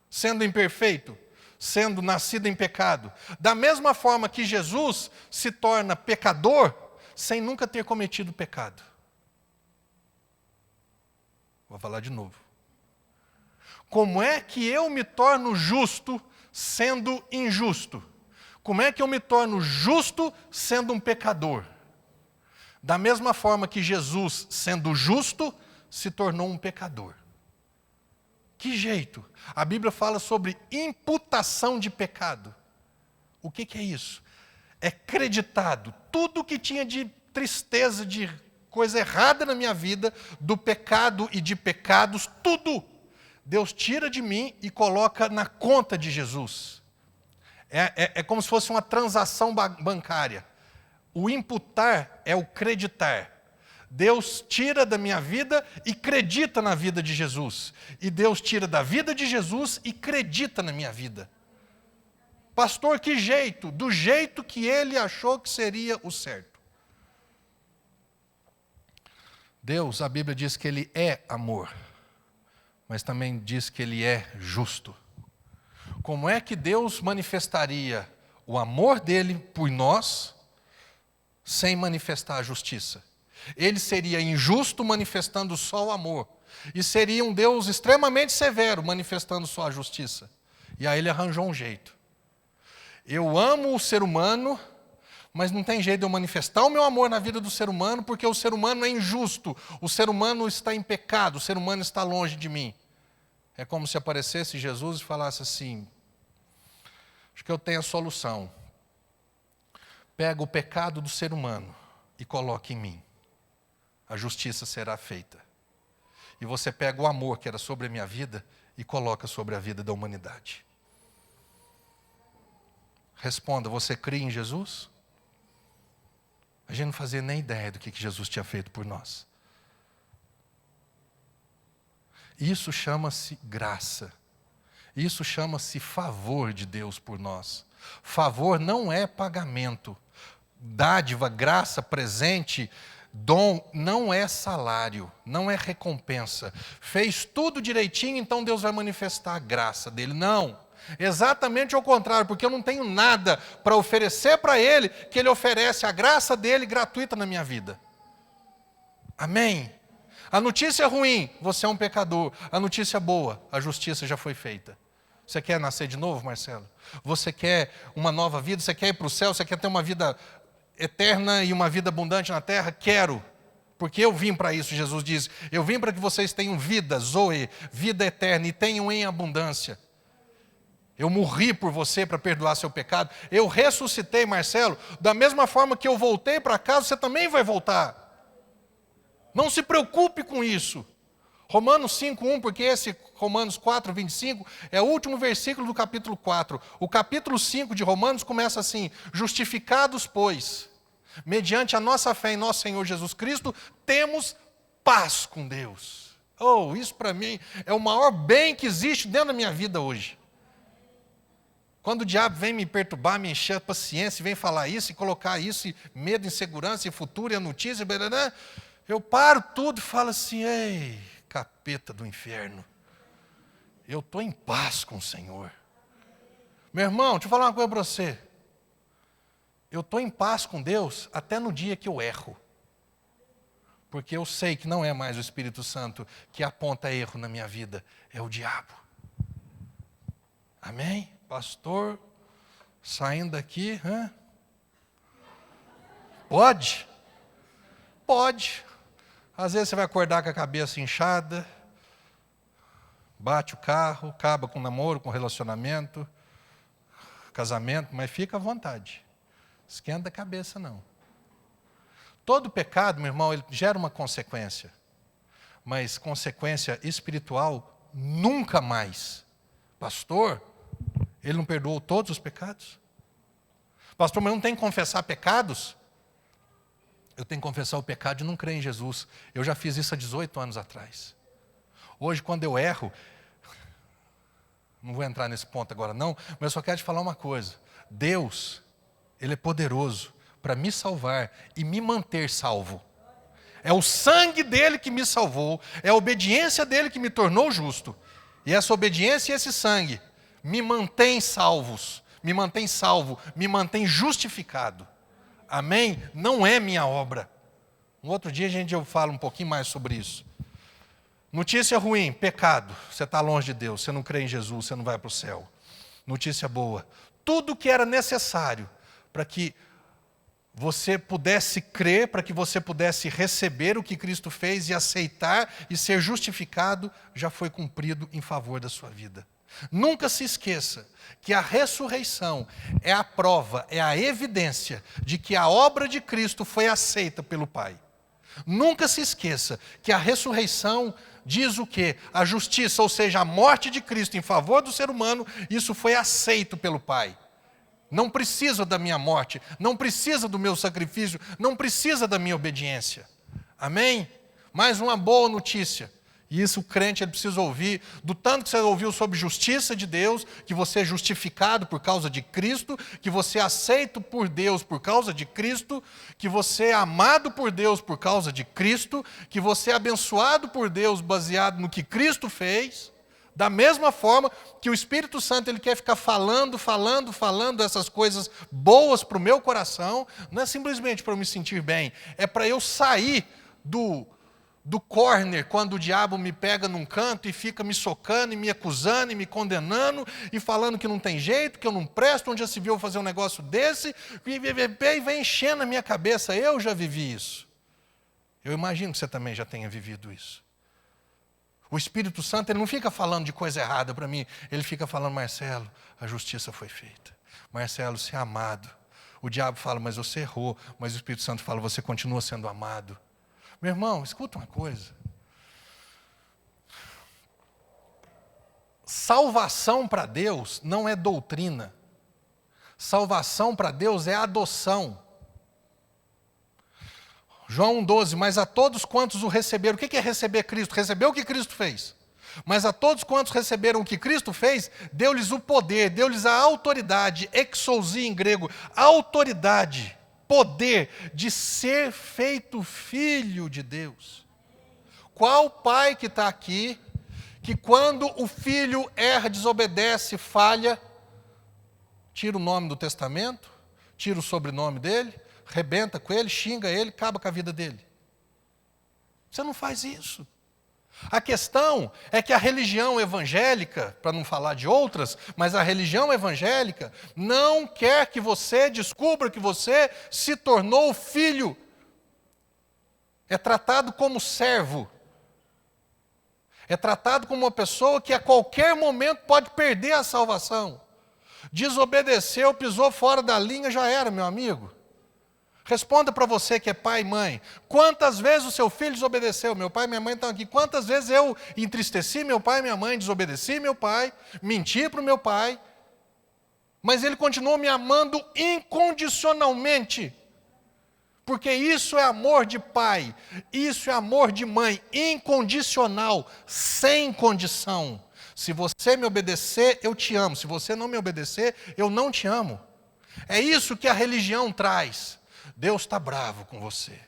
[SPEAKER 6] sendo imperfeito, sendo nascido em pecado. Da mesma forma que Jesus se torna pecador, sem nunca ter cometido pecado. Vou falar de novo. Como é que eu me torno justo sendo injusto? Como é que eu me torno justo sendo um pecador? Da mesma forma que Jesus, sendo justo, se tornou um pecador. Que jeito? A Bíblia fala sobre imputação de pecado. O que é isso? É creditado tudo que tinha de tristeza, de coisa errada na minha vida, do pecado e de pecados, tudo. Deus tira de mim e coloca na conta de Jesus. É como se fosse uma transação bancária. O imputar é o creditar. Deus tira da minha vida e credita na vida de Jesus. E Deus tira da vida de Jesus e credita na minha vida. Pastor, que jeito? Do jeito que ele achou que seria o certo. Deus, a Bíblia diz que ele é amor, mas também diz que ele é justo. Como é que Deus manifestaria o amor dele por nós sem manifestar a justiça? Ele seria injusto manifestando só o amor, e seria um Deus extremamente severo manifestando só a justiça. E aí ele arranjou um jeito. Eu amo o ser humano, mas não tem jeito de eu manifestar o meu amor na vida do ser humano, porque o ser humano é injusto, o ser humano está em pecado, o ser humano está longe de mim. É como se aparecesse Jesus e falasse assim: acho que eu tenho a solução. Pega o pecado do ser humano e coloca em mim. A justiça será feita. E você pega o amor que era sobre a minha vida e coloca sobre a vida da humanidade. Responda, você crê em Jesus? A gente não fazia nem ideia do que Jesus tinha feito por nós. Isso chama-se graça. Isso chama-se favor de Deus por nós. Favor não é pagamento. Dádiva, graça, presente, dom, não é salário, não é recompensa. Fez tudo direitinho, então Deus vai manifestar a graça dele. Não, exatamente ao contrário, porque eu não tenho nada para oferecer para ele, que ele oferece a graça dele gratuita na minha vida. Amém? A notícia ruim, você é um pecador. A notícia boa, a justiça já foi feita. Você quer nascer de novo, Marcelo? Você quer uma nova vida? Você quer ir para o céu? Você quer ter uma vida eterna e uma vida abundante na terra? Quero, porque eu vim para isso. Jesus diz, eu vim para que vocês tenham vida, zoe, vida eterna, e tenham em abundância. Eu morri por você para perdoar seu pecado. Eu ressuscitei, Marcelo, da mesma forma que eu voltei para casa, você também vai voltar. Não se preocupe com isso. Romanos 5:1, porque esse Romanos 4:25 é o último versículo do capítulo 4. O capítulo 5 de Romanos começa assim: justificados, pois, mediante a nossa fé em nosso Senhor Jesus Cristo, temos paz com Deus. Oh, isso para mim é o maior bem que existe dentro da minha vida hoje. Quando o diabo vem me perturbar, me encher a paciência, vem falar isso e colocar isso, e medo, insegurança, e futuro, e a notícia, eu paro tudo e falo assim: ei, capeta do inferno, eu estou em paz com o Senhor. Meu irmão, deixa eu falar uma coisa para você. Eu estou em paz com Deus até no dia que eu erro. Porque eu sei que não é mais o Espírito Santo que aponta erro na minha vida, é o diabo. Amém? Pastor, saindo daqui, pode? Pode. Às vezes você vai acordar com a cabeça inchada, bate o carro, acaba com o namoro, com o relacionamento, casamento, mas fica à vontade. Esquenta a cabeça não. Todo pecado, meu irmão, ele gera uma consequência. Mas consequência espiritual, nunca mais. Pastor, ele não perdoou todos os pecados? Pastor, mas não tem que confessar pecados? Eu tenho que confessar o pecado de não crer em Jesus. Eu já fiz isso há 18 anos atrás. Hoje, quando eu erro, não vou entrar nesse ponto agora não, mas eu só quero te falar uma coisa. Deus, Ele é poderoso para me salvar e me manter salvo. É o sangue dele que me salvou, é a obediência dele que me tornou justo. E essa obediência e esse sangue me mantém salvos, me mantém salvo, me mantém justificado. Amém? Não é minha obra. Um outro dia eu falo um pouquinho mais sobre isso. Notícia ruim, pecado. Você está longe de Deus, você não crê em Jesus, você não vai para o céu. Notícia boa. Tudo que era necessário para que você pudesse crer, para que você pudesse receber o que Cristo fez e aceitar e ser justificado, já foi cumprido em favor da sua vida. Nunca se esqueça que a ressurreição é a prova, é a evidência de que a obra de Cristo foi aceita pelo Pai. Nunca se esqueça que a ressurreição diz o quê? A justiça, ou seja, a morte de Cristo em favor do ser humano, isso foi aceito pelo Pai. Não precisa da minha morte, não precisa do meu sacrifício, não precisa da minha obediência. Amém? Mais uma boa notícia. E isso o crente ele precisa ouvir, do tanto que você ouviu sobre justiça de Deus, que você é justificado por causa de Cristo, que você é aceito por Deus por causa de Cristo, que você é amado por Deus por causa de Cristo, que você é abençoado por Deus baseado no que Cristo fez. Da mesma forma que o Espírito Santo ele quer ficar falando essas coisas boas para o meu coração, não é simplesmente para eu me sentir bem, é para eu sair do corner, quando o diabo me pega num canto e fica me socando, e me acusando, e me condenando, e falando que não tem jeito, que eu não presto, onde já se viu fazer um negócio desse, e vem enchendo a minha cabeça. Eu já vivi isso. Eu imagino que você também já tenha vivido isso. O Espírito Santo ele não fica falando de coisa errada para mim, ele fica falando, Marcelo, a justiça foi feita. Marcelo, você é amado. O diabo fala, mas você errou. Mas o Espírito Santo fala, você continua sendo amado. Meu irmão, escuta uma coisa. Salvação para Deus não é doutrina. Salvação para Deus é adoção. João 1,12, mas a todos quantos o receberam, o que é receber Cristo? Receber o que Cristo fez. Mas a todos quantos receberam o que Cristo fez, deu-lhes o poder, deu-lhes a autoridade, exousia em grego, autoridade, poder de ser feito filho de Deus. Qual pai que está aqui, que quando o filho erra, desobedece, falha, tira o nome do testamento, tira o sobrenome dele, rebenta com ele, xinga ele, acaba com a vida dele? Você não faz isso. A questão é que a religião evangélica, para não falar de outras, mas a religião evangélica não quer que você descubra que você se tornou filho. É tratado como servo. É tratado como uma pessoa que a qualquer momento pode perder a salvação. Desobedeceu, pisou fora da linha, já era, meu amigo. Responda para você que é pai e mãe. Quantas vezes o seu filho desobedeceu? Meu pai e minha mãe estão aqui. Quantas vezes eu entristeci meu pai e minha mãe, desobedeci meu pai, menti para o meu pai, mas ele continuou me amando incondicionalmente. Porque isso é amor de pai, isso é amor de mãe, incondicional, sem condição. Se você me obedecer, eu te amo. Se você não me obedecer, eu não te amo. É isso que a religião traz. Deus está bravo com você.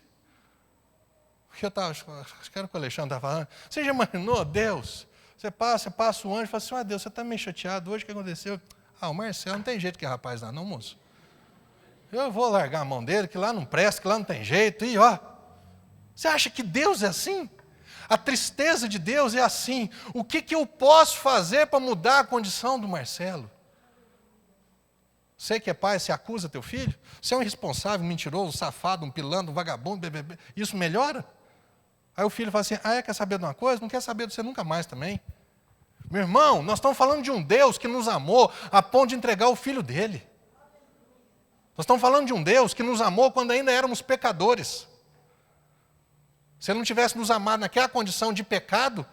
[SPEAKER 6] Acho que era o que o Alexandre estava falando. Você já imaginou, Deus? Você passa o anjo e fala assim, Deus, você está meio chateado hoje, o que aconteceu? O Marcelo, não tem jeito que é rapaz não, moço. Eu vou largar a mão dele, que lá não presta, que lá não tem jeito. E você acha que Deus é assim? A tristeza de Deus é assim. O que eu posso fazer para mudar a condição do Marcelo? Você que é pai, você acusa teu filho? Você é um irresponsável, um mentiroso, um safado, um pilantra, um vagabundo, bebê. Isso melhora? Aí o filho fala assim, quer saber de uma coisa? Não quer saber de você nunca mais também. Meu irmão, nós estamos falando de um Deus que nos amou a ponto de entregar o filho dele. Nós estamos falando de um Deus que nos amou quando ainda éramos pecadores. Se Ele não tivesse nos amado naquela condição de pecado,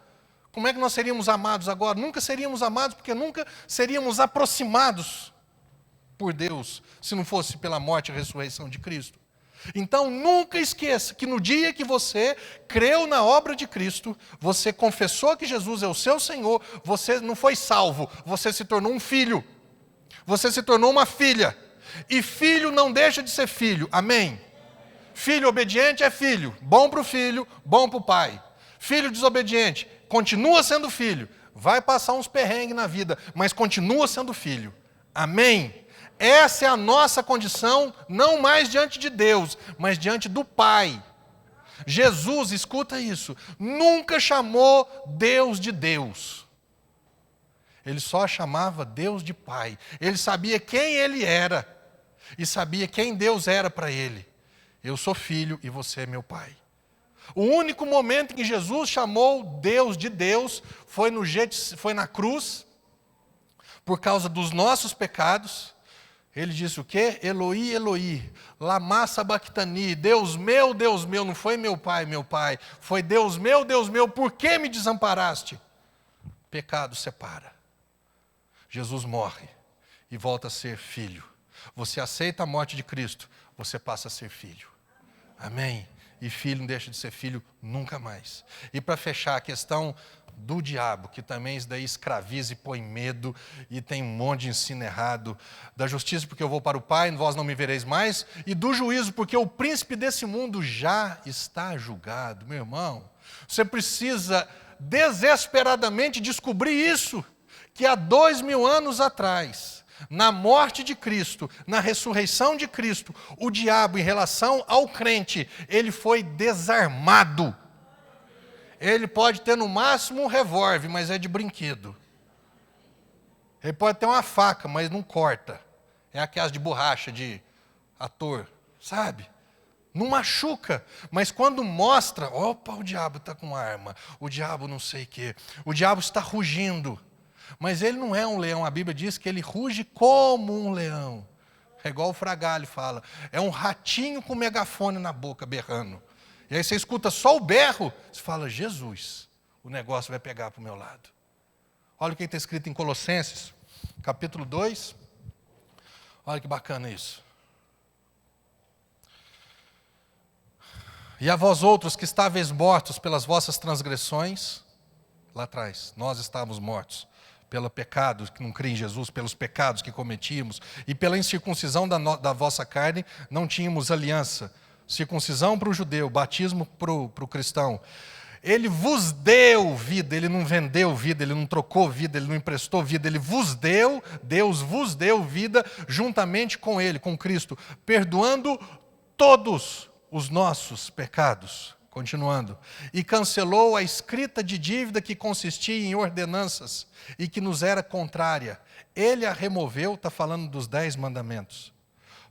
[SPEAKER 6] como é que nós seríamos amados agora? Nunca seríamos amados, porque nunca seríamos aproximados por Deus, se não fosse pela morte e ressurreição de Cristo. Então, nunca esqueça que no dia que você creu na obra de Cristo, você confessou que Jesus é o seu Senhor, você não foi salvo, você se tornou um filho. Você se tornou uma filha. E filho não deixa de ser filho. Amém? Filho obediente é filho. Bom para o filho, bom para o pai. Filho desobediente, continua sendo filho. Vai passar uns perrengues na vida, mas continua sendo filho. Amém? Essa é a nossa condição, não mais diante de Deus, mas diante do Pai. Jesus, escuta isso, nunca chamou Deus de Deus. Ele só chamava Deus de Pai. Ele sabia quem Ele era e sabia quem Deus era para Ele. Eu sou filho e você é meu Pai. O único momento em que Jesus chamou Deus de Deus foi na cruz, por causa dos nossos pecados. Ele disse o quê? Eloi, Eloi, lama sabachthani, Deus meu, não foi meu pai, foi Deus meu, por que me desamparaste? Pecado separa. Jesus morre e volta a ser filho. Você aceita a morte de Cristo, você passa a ser filho. Amém? E filho não deixa de ser filho nunca mais. E para fechar a questão do diabo, que também isso daí escraviza e põe medo, e tem um monte de ensino errado, da justiça porque eu vou para o Pai, vós não me vereis mais, e do juízo porque o príncipe desse mundo já está julgado. Meu irmão, você precisa desesperadamente descobrir isso, que há 2000 anos atrás, na morte de Cristo, na ressurreição de Cristo, o diabo em relação ao crente, ele foi desarmado. Ele pode ter no máximo um revólver, mas é de brinquedo. Ele pode ter uma faca, mas não corta. É aquelas de borracha de ator, sabe? Não machuca, mas quando mostra, opa, o diabo está com arma, o diabo não sei o quê, o diabo está rugindo. Mas ele não é um leão, a Bíblia diz que ele ruge como um leão. É igual o Fragalho fala, é um ratinho com megafone na boca, berrando. E aí você escuta só o berro, você fala, Jesus, o negócio vai pegar para o meu lado. Olha o que está escrito em Colossenses, capítulo 2. Olha que bacana isso. E a vós outros que estáveis mortos pelas vossas transgressões, lá atrás, nós estávamos mortos pelo pecado, que não crê em Jesus, pelos pecados que cometíamos, e pela incircuncisão da vossa carne, não tínhamos aliança. Circuncisão para o judeu, batismo para o cristão. Ele vos deu vida, ele não vendeu vida, ele não trocou vida, ele não emprestou vida, ele vos deu, Deus vos deu vida juntamente com ele, com Cristo, perdoando todos os nossos pecados. Continuando. E cancelou a escrita de dívida que consistia em ordenanças e que nos era contrária. Ele a removeu, está falando dos 10 mandamentos.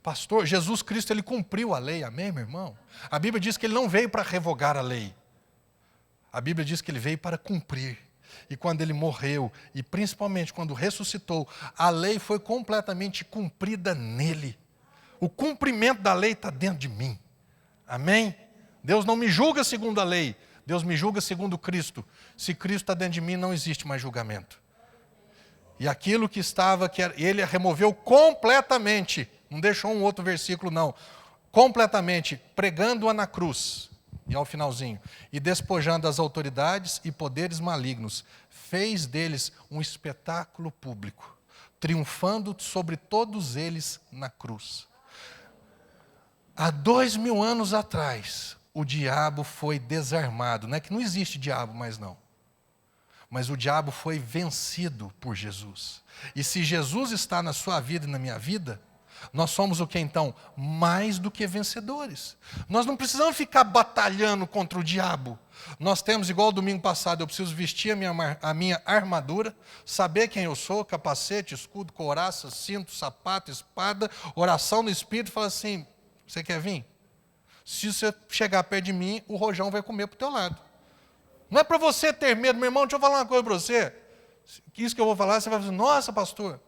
[SPEAKER 6] Pastor, Jesus Cristo, ele cumpriu a lei, amém, meu irmão? A Bíblia diz que ele não veio para revogar a lei. A Bíblia diz que ele veio para cumprir. E quando ele morreu, e principalmente quando ressuscitou, a lei foi completamente cumprida nele. O cumprimento da lei está dentro de mim. Amém? Deus não me julga segundo a lei, Deus me julga segundo Cristo. Se Cristo está dentro de mim, não existe mais julgamento. E aquilo que estava, ele removeu completamente. Não deixou um outro versículo, não. Completamente, pregando-a na cruz. E ao finalzinho. E despojando as autoridades e poderes malignos, fez deles um espetáculo público, triunfando sobre todos eles na cruz. Há 2000 anos atrás, o diabo foi desarmado. Não é que não existe diabo mais não. Mas o diabo foi vencido por Jesus. E se Jesus está na sua vida e na minha vida, nós somos o que então? Mais do que vencedores. Nós não precisamos ficar batalhando contra o diabo. Nós temos, igual domingo passado, eu preciso vestir a minha armadura, saber quem eu sou, capacete, escudo, couraça, cinto, sapato, espada, oração no Espírito, e falar assim, você quer vir? Se você chegar perto de mim, o rojão vai comer para o teu lado. Não é para você ter medo, meu irmão, deixa eu falar uma coisa para você. Isso que eu vou falar, você vai dizer, nossa, pastor,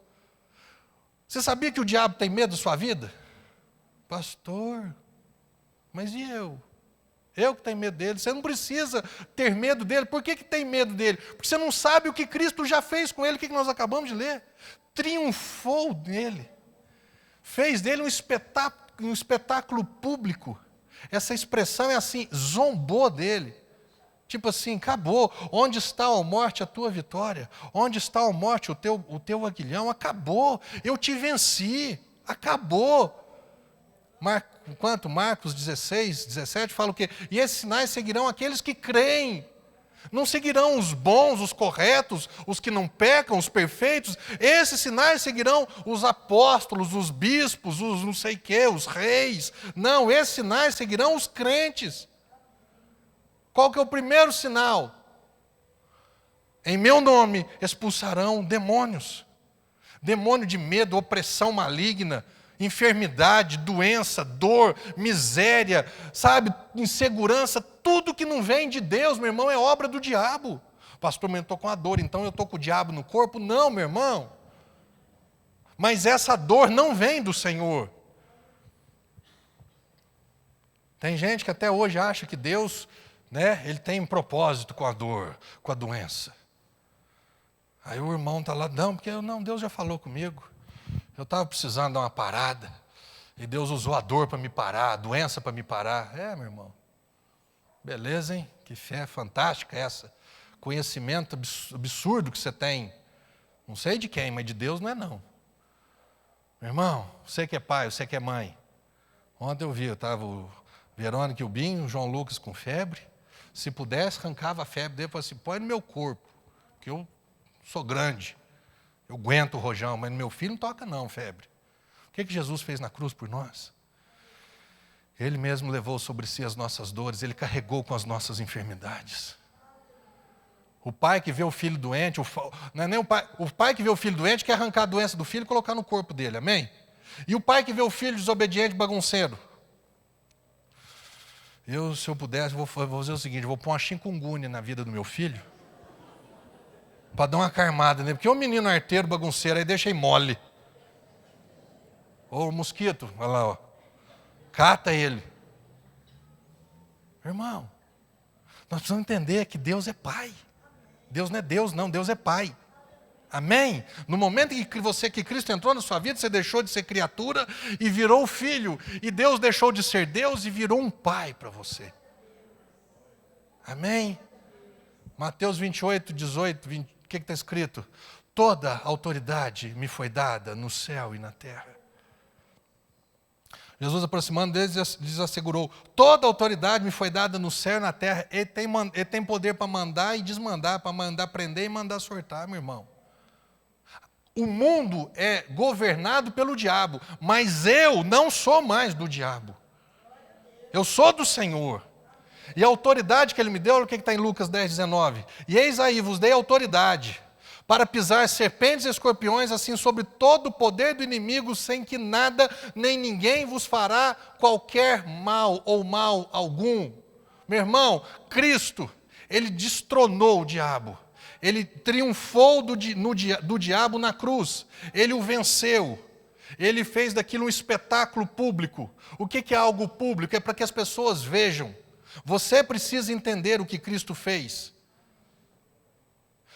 [SPEAKER 6] você sabia que o diabo tem medo da sua vida? Pastor, mas e eu? Eu que tenho medo dele. Você não precisa ter medo dele. Por que tem medo dele? Porque você não sabe o que Cristo já fez com ele. O que nós acabamos de ler? Triunfou dele. Fez dele um espetáculo público. Essa expressão é assim, zombou dele. Tipo assim, acabou. Onde está, ó morte, a tua vitória? Onde está, ó morte, o teu aguilhão? Acabou. Eu te venci. Acabou. Marcos 16, 17 fala o quê? E esses sinais seguirão aqueles que creem. Não seguirão os bons, os corretos, os que não pecam, os perfeitos. Esses sinais seguirão os apóstolos, os bispos, os não sei o quê, os reis. Não, esses sinais seguirão os crentes. Qual que é o primeiro sinal? Em meu nome expulsarão demônios. Demônio de medo, opressão maligna, enfermidade, doença, dor, miséria, sabe, insegurança, tudo que não vem de Deus, meu irmão, é obra do diabo. O pastor, eu estou com a dor, então eu estou com o diabo no corpo? Não, meu irmão. Mas essa dor não vem do Senhor. Tem gente que até hoje acha que Deus, ele tem um propósito com a dor, com a doença. Aí o irmão está lá, não, porque Deus já falou comigo. Eu estava precisando dar uma parada, e Deus usou a dor para me parar, a doença para me parar. Meu irmão, beleza, hein? Que fé fantástica essa. Conhecimento absurdo que você tem. Não sei de quem, mas de Deus não é não. Meu irmão, você que é pai, você que é mãe. Ontem eu estava o Verônica e o Binho, o João Lucas com febre. Se pudesse, arrancava a febre dele e falava assim, põe no meu corpo, porque eu sou grande. Eu aguento o rojão, mas no meu filho não toca não, febre. O que Jesus fez na cruz por nós? Ele mesmo levou sobre si as nossas dores, Ele carregou com as nossas enfermidades. O pai que vê o filho doente, não é nem o pai que vê o filho doente quer arrancar a doença do filho e colocar no corpo dele, amém? E o pai que vê o filho desobediente, bagunceiro. Se eu pudesse, vou fazer o seguinte, vou pôr uma chikungunya na vida do meu filho, para dar uma carmada nele, porque o menino arteiro, bagunceiro, aí deixa ele mole. Ô, o mosquito, olha lá, ó. Cata ele. Irmão, nós precisamos entender que Deus é Pai. Deus não é Deus, não, Deus é Pai. Amém? No momento em que Cristo entrou na sua vida, você deixou de ser criatura e virou filho. E Deus deixou de ser Deus e virou um Pai para você. Amém? Mateus 28, 18, 20, o que está escrito? Toda autoridade me foi dada no céu e na terra. Jesus, aproximando deles, lhes assegurou, toda autoridade me foi dada no céu e na terra. Ele tem poder para mandar e desmandar, para mandar prender e mandar soltar, meu irmão. O mundo é governado pelo diabo, mas eu não sou mais do diabo. Eu sou do Senhor. E a autoridade que Ele me deu, olha o que está em Lucas 10, 19. E eis aí, vos dei autoridade para pisar serpentes e escorpiões, assim sobre todo o poder do inimigo, sem que nada nem ninguém vos fará qualquer mal ou mal algum. Meu irmão, Cristo, Ele destronou o diabo. Ele triunfou do diabo na cruz. Ele o venceu. Ele fez daquilo um espetáculo público. O que é algo público? É para que as pessoas vejam. Você precisa entender o que Cristo fez.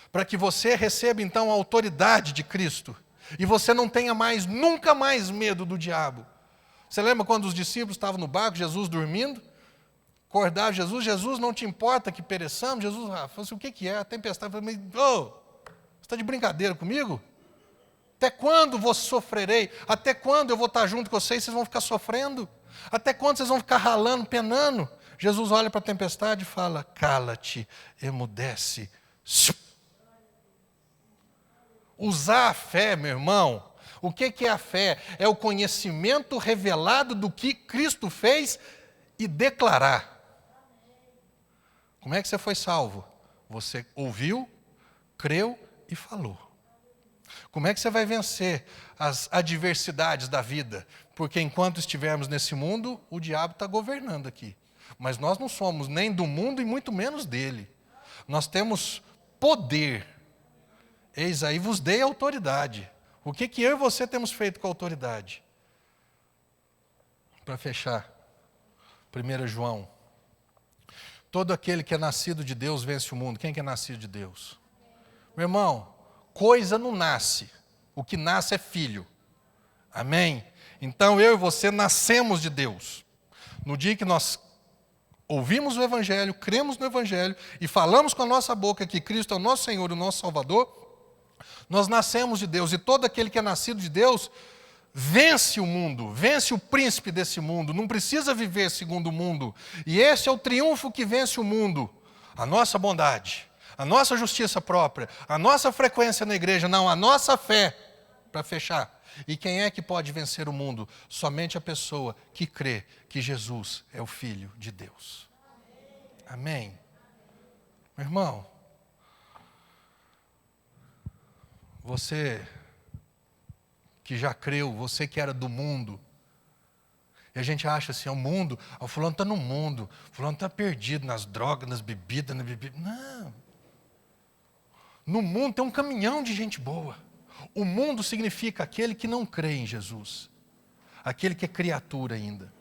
[SPEAKER 6] Para que você receba então a autoridade de Cristo. E você não tenha mais, nunca mais medo do diabo. Você lembra quando os discípulos estavam no barco, Jesus dormindo? Acordava Jesus, não te importa que pereçamos? Jesus falou assim, o que é? A tempestade. Eu falei, você está de brincadeira comigo? Até quando vos sofrerei? Até quando eu vou estar junto com vocês? Vocês vão ficar sofrendo? Até quando vocês vão ficar ralando, penando? Jesus olha para a tempestade e fala, cala-te, emudece. Usar a fé, meu irmão, o que é a fé? É o conhecimento revelado do que Cristo fez e declarar. Como é que você foi salvo? Você ouviu, creu e falou. Como é que você vai vencer as adversidades da vida? Porque enquanto estivermos nesse mundo, o diabo está governando aqui. Mas nós não somos nem do mundo e muito menos dele. Nós temos poder. Eis aí vos dei autoridade. O que eu e você temos feito com a autoridade? Para fechar, 1 João Todo aquele que é nascido de Deus vence o mundo. Quem que é nascido de Deus? Meu irmão, coisa não nasce. O que nasce é filho. Amém? Então eu e você nascemos de Deus. No dia que nós ouvimos o Evangelho, cremos no Evangelho e falamos com a nossa boca que Cristo é o nosso Senhor e o nosso Salvador, nós nascemos de Deus. E todo aquele que é nascido de Deus vence o mundo, vence o príncipe desse mundo, não precisa viver segundo o mundo. E esse é o triunfo que vence o mundo. A nossa bondade, a nossa justiça própria, a nossa frequência na igreja, não, a nossa fé, para fechar. E quem é que pode vencer o mundo? Somente a pessoa que crê que Jesus é o Filho de Deus. Amém? Meu irmão, você que já creu, você que era do mundo, e a gente acha assim, o mundo, o fulano está no mundo, o fulano está perdido nas drogas, nas bebidas, Não. No mundo tem um caminhão de gente boa. O mundo significa aquele que não crê em Jesus, aquele que é criatura ainda.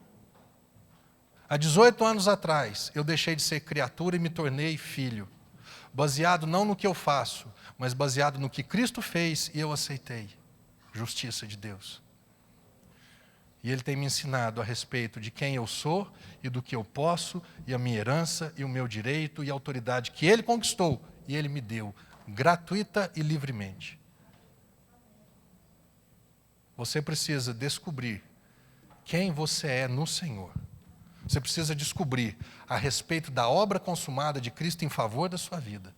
[SPEAKER 6] Há 18 anos atrás, eu deixei de ser criatura e me tornei filho, baseado não no que eu faço, mas baseado no que Cristo fez e eu aceitei. Justiça de Deus. E Ele tem me ensinado a respeito de quem eu sou e do que eu posso, e a minha herança, e o meu direito, e a autoridade que Ele conquistou e Ele me deu, gratuita e livremente. Você precisa descobrir quem você é no Senhor. Você precisa descobrir a respeito da obra consumada de Cristo em favor da sua vida.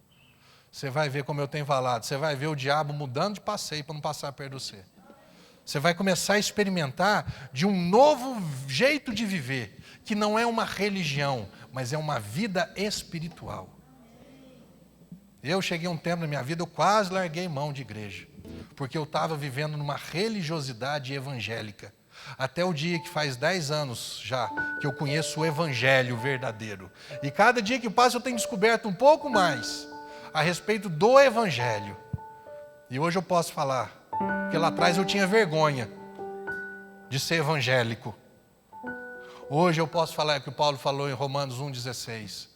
[SPEAKER 6] Você vai ver, como eu tenho falado, você vai ver o diabo mudando de passeio para não passar perto de você. Você vai começar a experimentar de um novo jeito de viver, que não é uma religião, mas é uma vida espiritual. Eu cheguei a um tempo na minha vida, eu quase larguei mão de igreja, porque eu estava vivendo numa religiosidade evangélica. Até o dia que faz 10 anos já que eu conheço o Evangelho verdadeiro. E cada dia que passa eu tenho descoberto um pouco mais a respeito do Evangelho. E hoje eu posso falar que lá atrás eu tinha vergonha de ser evangélico. Hoje eu posso falar o que o Paulo falou em Romanos 1,16.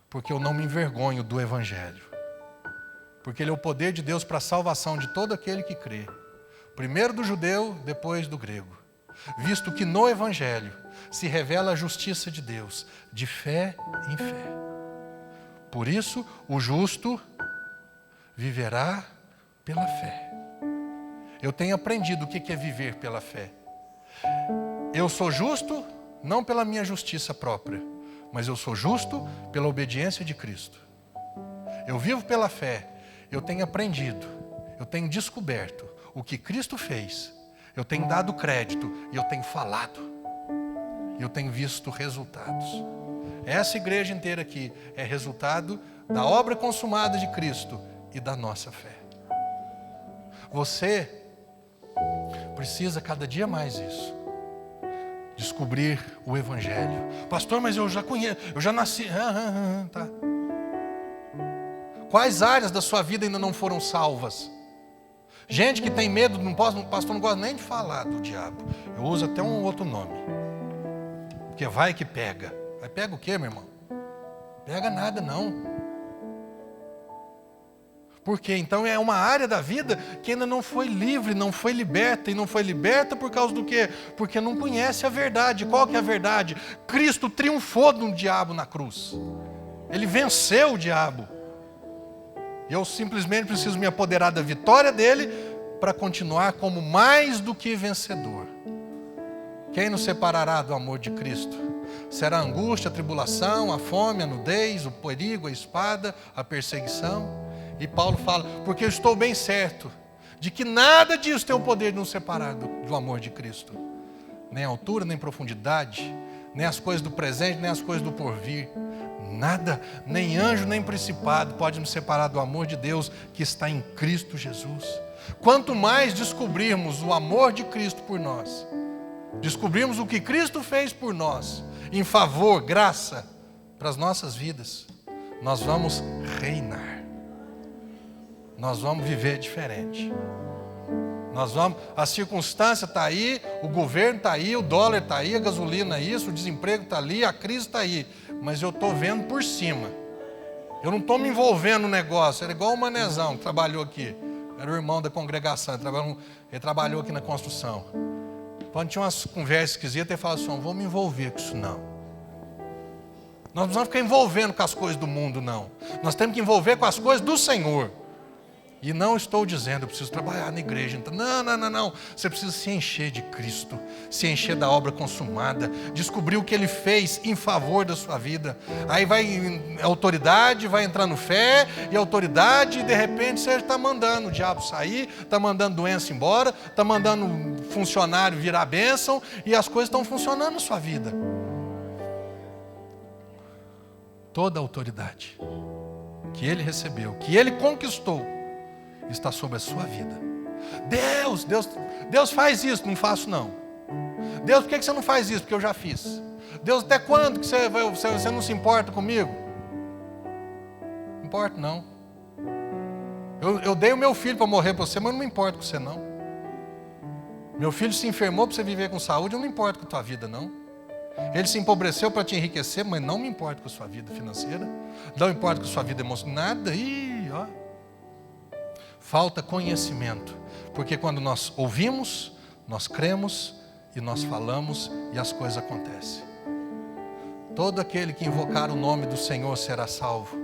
[SPEAKER 6] Porque eu não me envergonho do Evangelho. Porque ele é o poder de Deus para a salvação de todo aquele que crê. Primeiro do judeu, depois do grego. Visto que no Evangelho se revela a justiça de Deus, de fé em fé. Por isso, o justo viverá pela fé. Eu tenho aprendido o que é viver pela fé. Eu sou justo não pela minha justiça própria, mas eu sou justo pela obediência de Cristo. Eu vivo pela fé. Eu tenho aprendido, eu tenho descoberto o que Cristo fez. Eu tenho dado crédito e eu tenho falado. E eu tenho visto resultados. Essa igreja inteira aqui é resultado da obra consumada de Cristo e da nossa fé. Você precisa cada dia mais isso. Descobrir o Evangelho. Pastor, mas eu já conheço, eu já nasci. Tá. Quais áreas da sua vida ainda não foram salvas? Gente que tem medo, o pastor não gosta nem de falar do diabo. Eu uso até um outro nome. Porque vai que pega. Vai pega o quê, meu irmão? Pega nada não. Porque então é uma área da vida que ainda não foi livre, não foi liberta. E não foi liberta por causa do quê? Porque não conhece a verdade. Qual que é a verdade? Cristo triunfou do diabo na cruz. Ele venceu o diabo. Eu simplesmente preciso me apoderar da vitória dele para continuar como mais do que vencedor. Quem nos separará do amor de Cristo? Será a angústia, a tribulação, a fome, a nudez, o perigo, a espada, a perseguição? E Paulo fala, porque eu estou bem certo de que nada disso tem o poder de nos separar do amor de Cristo. Nem a altura, nem a profundidade, nem as coisas do presente, nem as coisas do porvir. Nada, nem anjo, nem principado pode nos separar do amor de Deus que está em Cristo Jesus. Quanto mais descobrirmos o amor de Cristo por nós, descobrirmos o que Cristo fez por nós, em favor, graça, para as nossas vidas, nós vamos reinar. Nós vamos viver diferente. A circunstância está aí, o governo está aí, o dólar está aí, a gasolina é isso, o desemprego está ali, a crise está aí. mas eu estou vendo por cima. Eu não estou me envolvendo no negócio. Era igual o Manezão que trabalhou aqui. Era o irmão da congregação, ele trabalhou aqui na construção. Quando tinha umas conversas esquisitas, ele falava assim: não vou me envolver com isso não. Nós não vamos ficar envolvendo com as coisas do mundo, não. Nós temos que envolver com as coisas do Senhor. E não estou dizendo, eu preciso trabalhar na igreja. Então, não. Você precisa se encher de Cristo, se encher da obra consumada, descobrir o que Ele fez em favor da sua vida. Aí vai a autoridade, vai entrando fé, e a autoridade, de repente, você está mandando o diabo sair, está mandando doença embora, está mandando funcionário virar bênção, e as coisas estão funcionando na sua vida. Toda a autoridade que Ele recebeu, que Ele conquistou, está sobre a sua vida. Deus faz isso, não faço não. Deus, por que você não faz isso? Porque eu já fiz. Deus, até quando que você não se importa comigo? Não importa não. Eu dei o meu filho para morrer para você, mas não me importo com você não. Meu filho se enfermou para você viver com saúde, eu não me importo com a tua vida não. Ele se empobreceu para te enriquecer, mas não me importo com a sua vida financeira. Não me importo com a sua vida emocional. Nada. Falta conhecimento, porque quando nós ouvimos, nós cremos e nós falamos e as coisas acontecem. Todo aquele que invocar o nome do Senhor será salvo.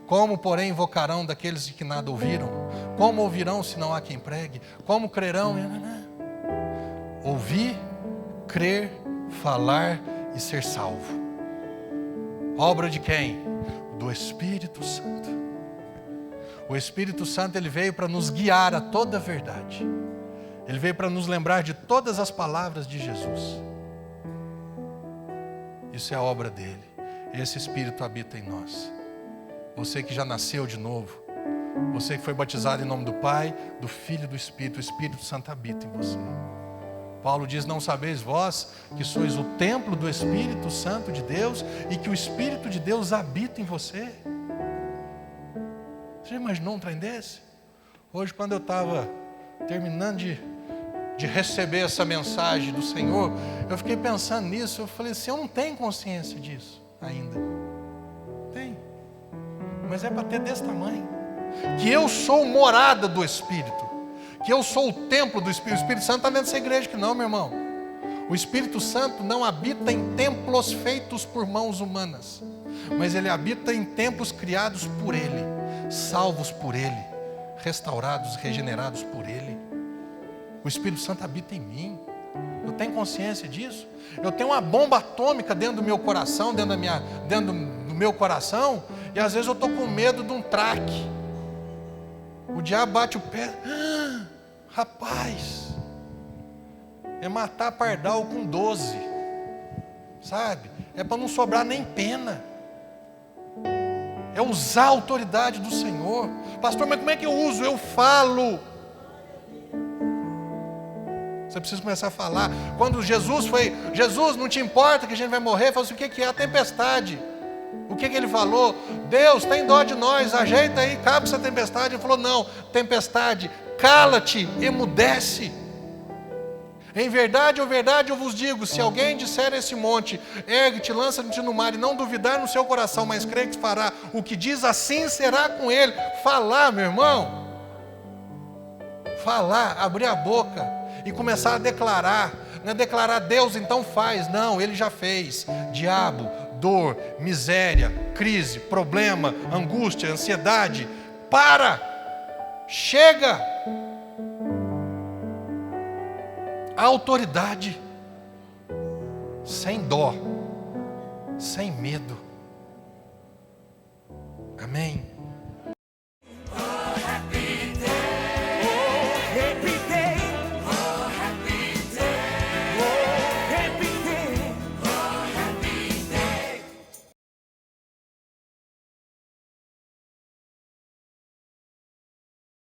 [SPEAKER 6] Como, porém, invocarão daqueles que nada ouviram? Como ouvirão se não há quem pregue? Como crerão? Ouvir, crer, falar e ser salvo. Obra de quem? Do Espírito Santo. O Espírito Santo, ele veio para nos guiar a toda a verdade. Ele veio para nos lembrar de todas as palavras de Jesus. Isso é a obra dele. Esse Espírito habita em nós. Você que já nasceu de novo, você que foi batizado em nome do Pai, do Filho e do Espírito, o Espírito Santo habita em você. Paulo diz: não sabeis vós que sois o templo do Espírito Santo de Deus e que o Espírito de Deus habita em você? Você já imaginou um trem desse? Hoje, quando eu estava terminando de receber essa mensagem do Senhor, eu fiquei pensando nisso. Eu falei assim: eu não tenho consciência disso ainda. Tenho. Mas é para ter desse tamanho. Que eu sou morada do Espírito. Que eu sou o templo do Espírito. O Espírito Santo está dentro dessa igreja que não, meu irmão. O Espírito Santo não habita em templos feitos por mãos humanas, mas ele habita em templos criados por Ele, salvos por Ele, restaurados, regenerados por Ele. O Espírito Santo habita em mim. Eu tenho consciência disso. Eu tenho uma bomba atômica dentro do meu coração, dentro do meu coração, e às vezes eu estou com medo de um traque. O diabo bate o pé. Rapaz, é matar pardal com 12, sabe? É para não sobrar nem pena. É usar a autoridade do Senhor. Pastor, mas como é que eu uso? Eu falo. Você precisa começar a falar. Quando Jesus, não te importa que a gente vai morrer? Ele falou assim: o que é a tempestade? O que ele falou? Deus, tem dó de nós, ajeita aí, cabe essa tempestade. Ele falou: não, tempestade, cala-te, emudece. Em verdade ou verdade eu vos digo, se alguém disser a esse monte, ergue-te, lança-te no mar, e não duvidar no seu coração, mas crer que fará o que diz, assim será com ele. Falar, meu irmão. Falar, abrir a boca e começar a declarar. Não é declarar: Deus então faz. Não, Ele já fez. Diabo, dor, miséria, crise, problema, angústia, ansiedade. Para! Chega! A autoridade, sem dó, sem medo. Amém?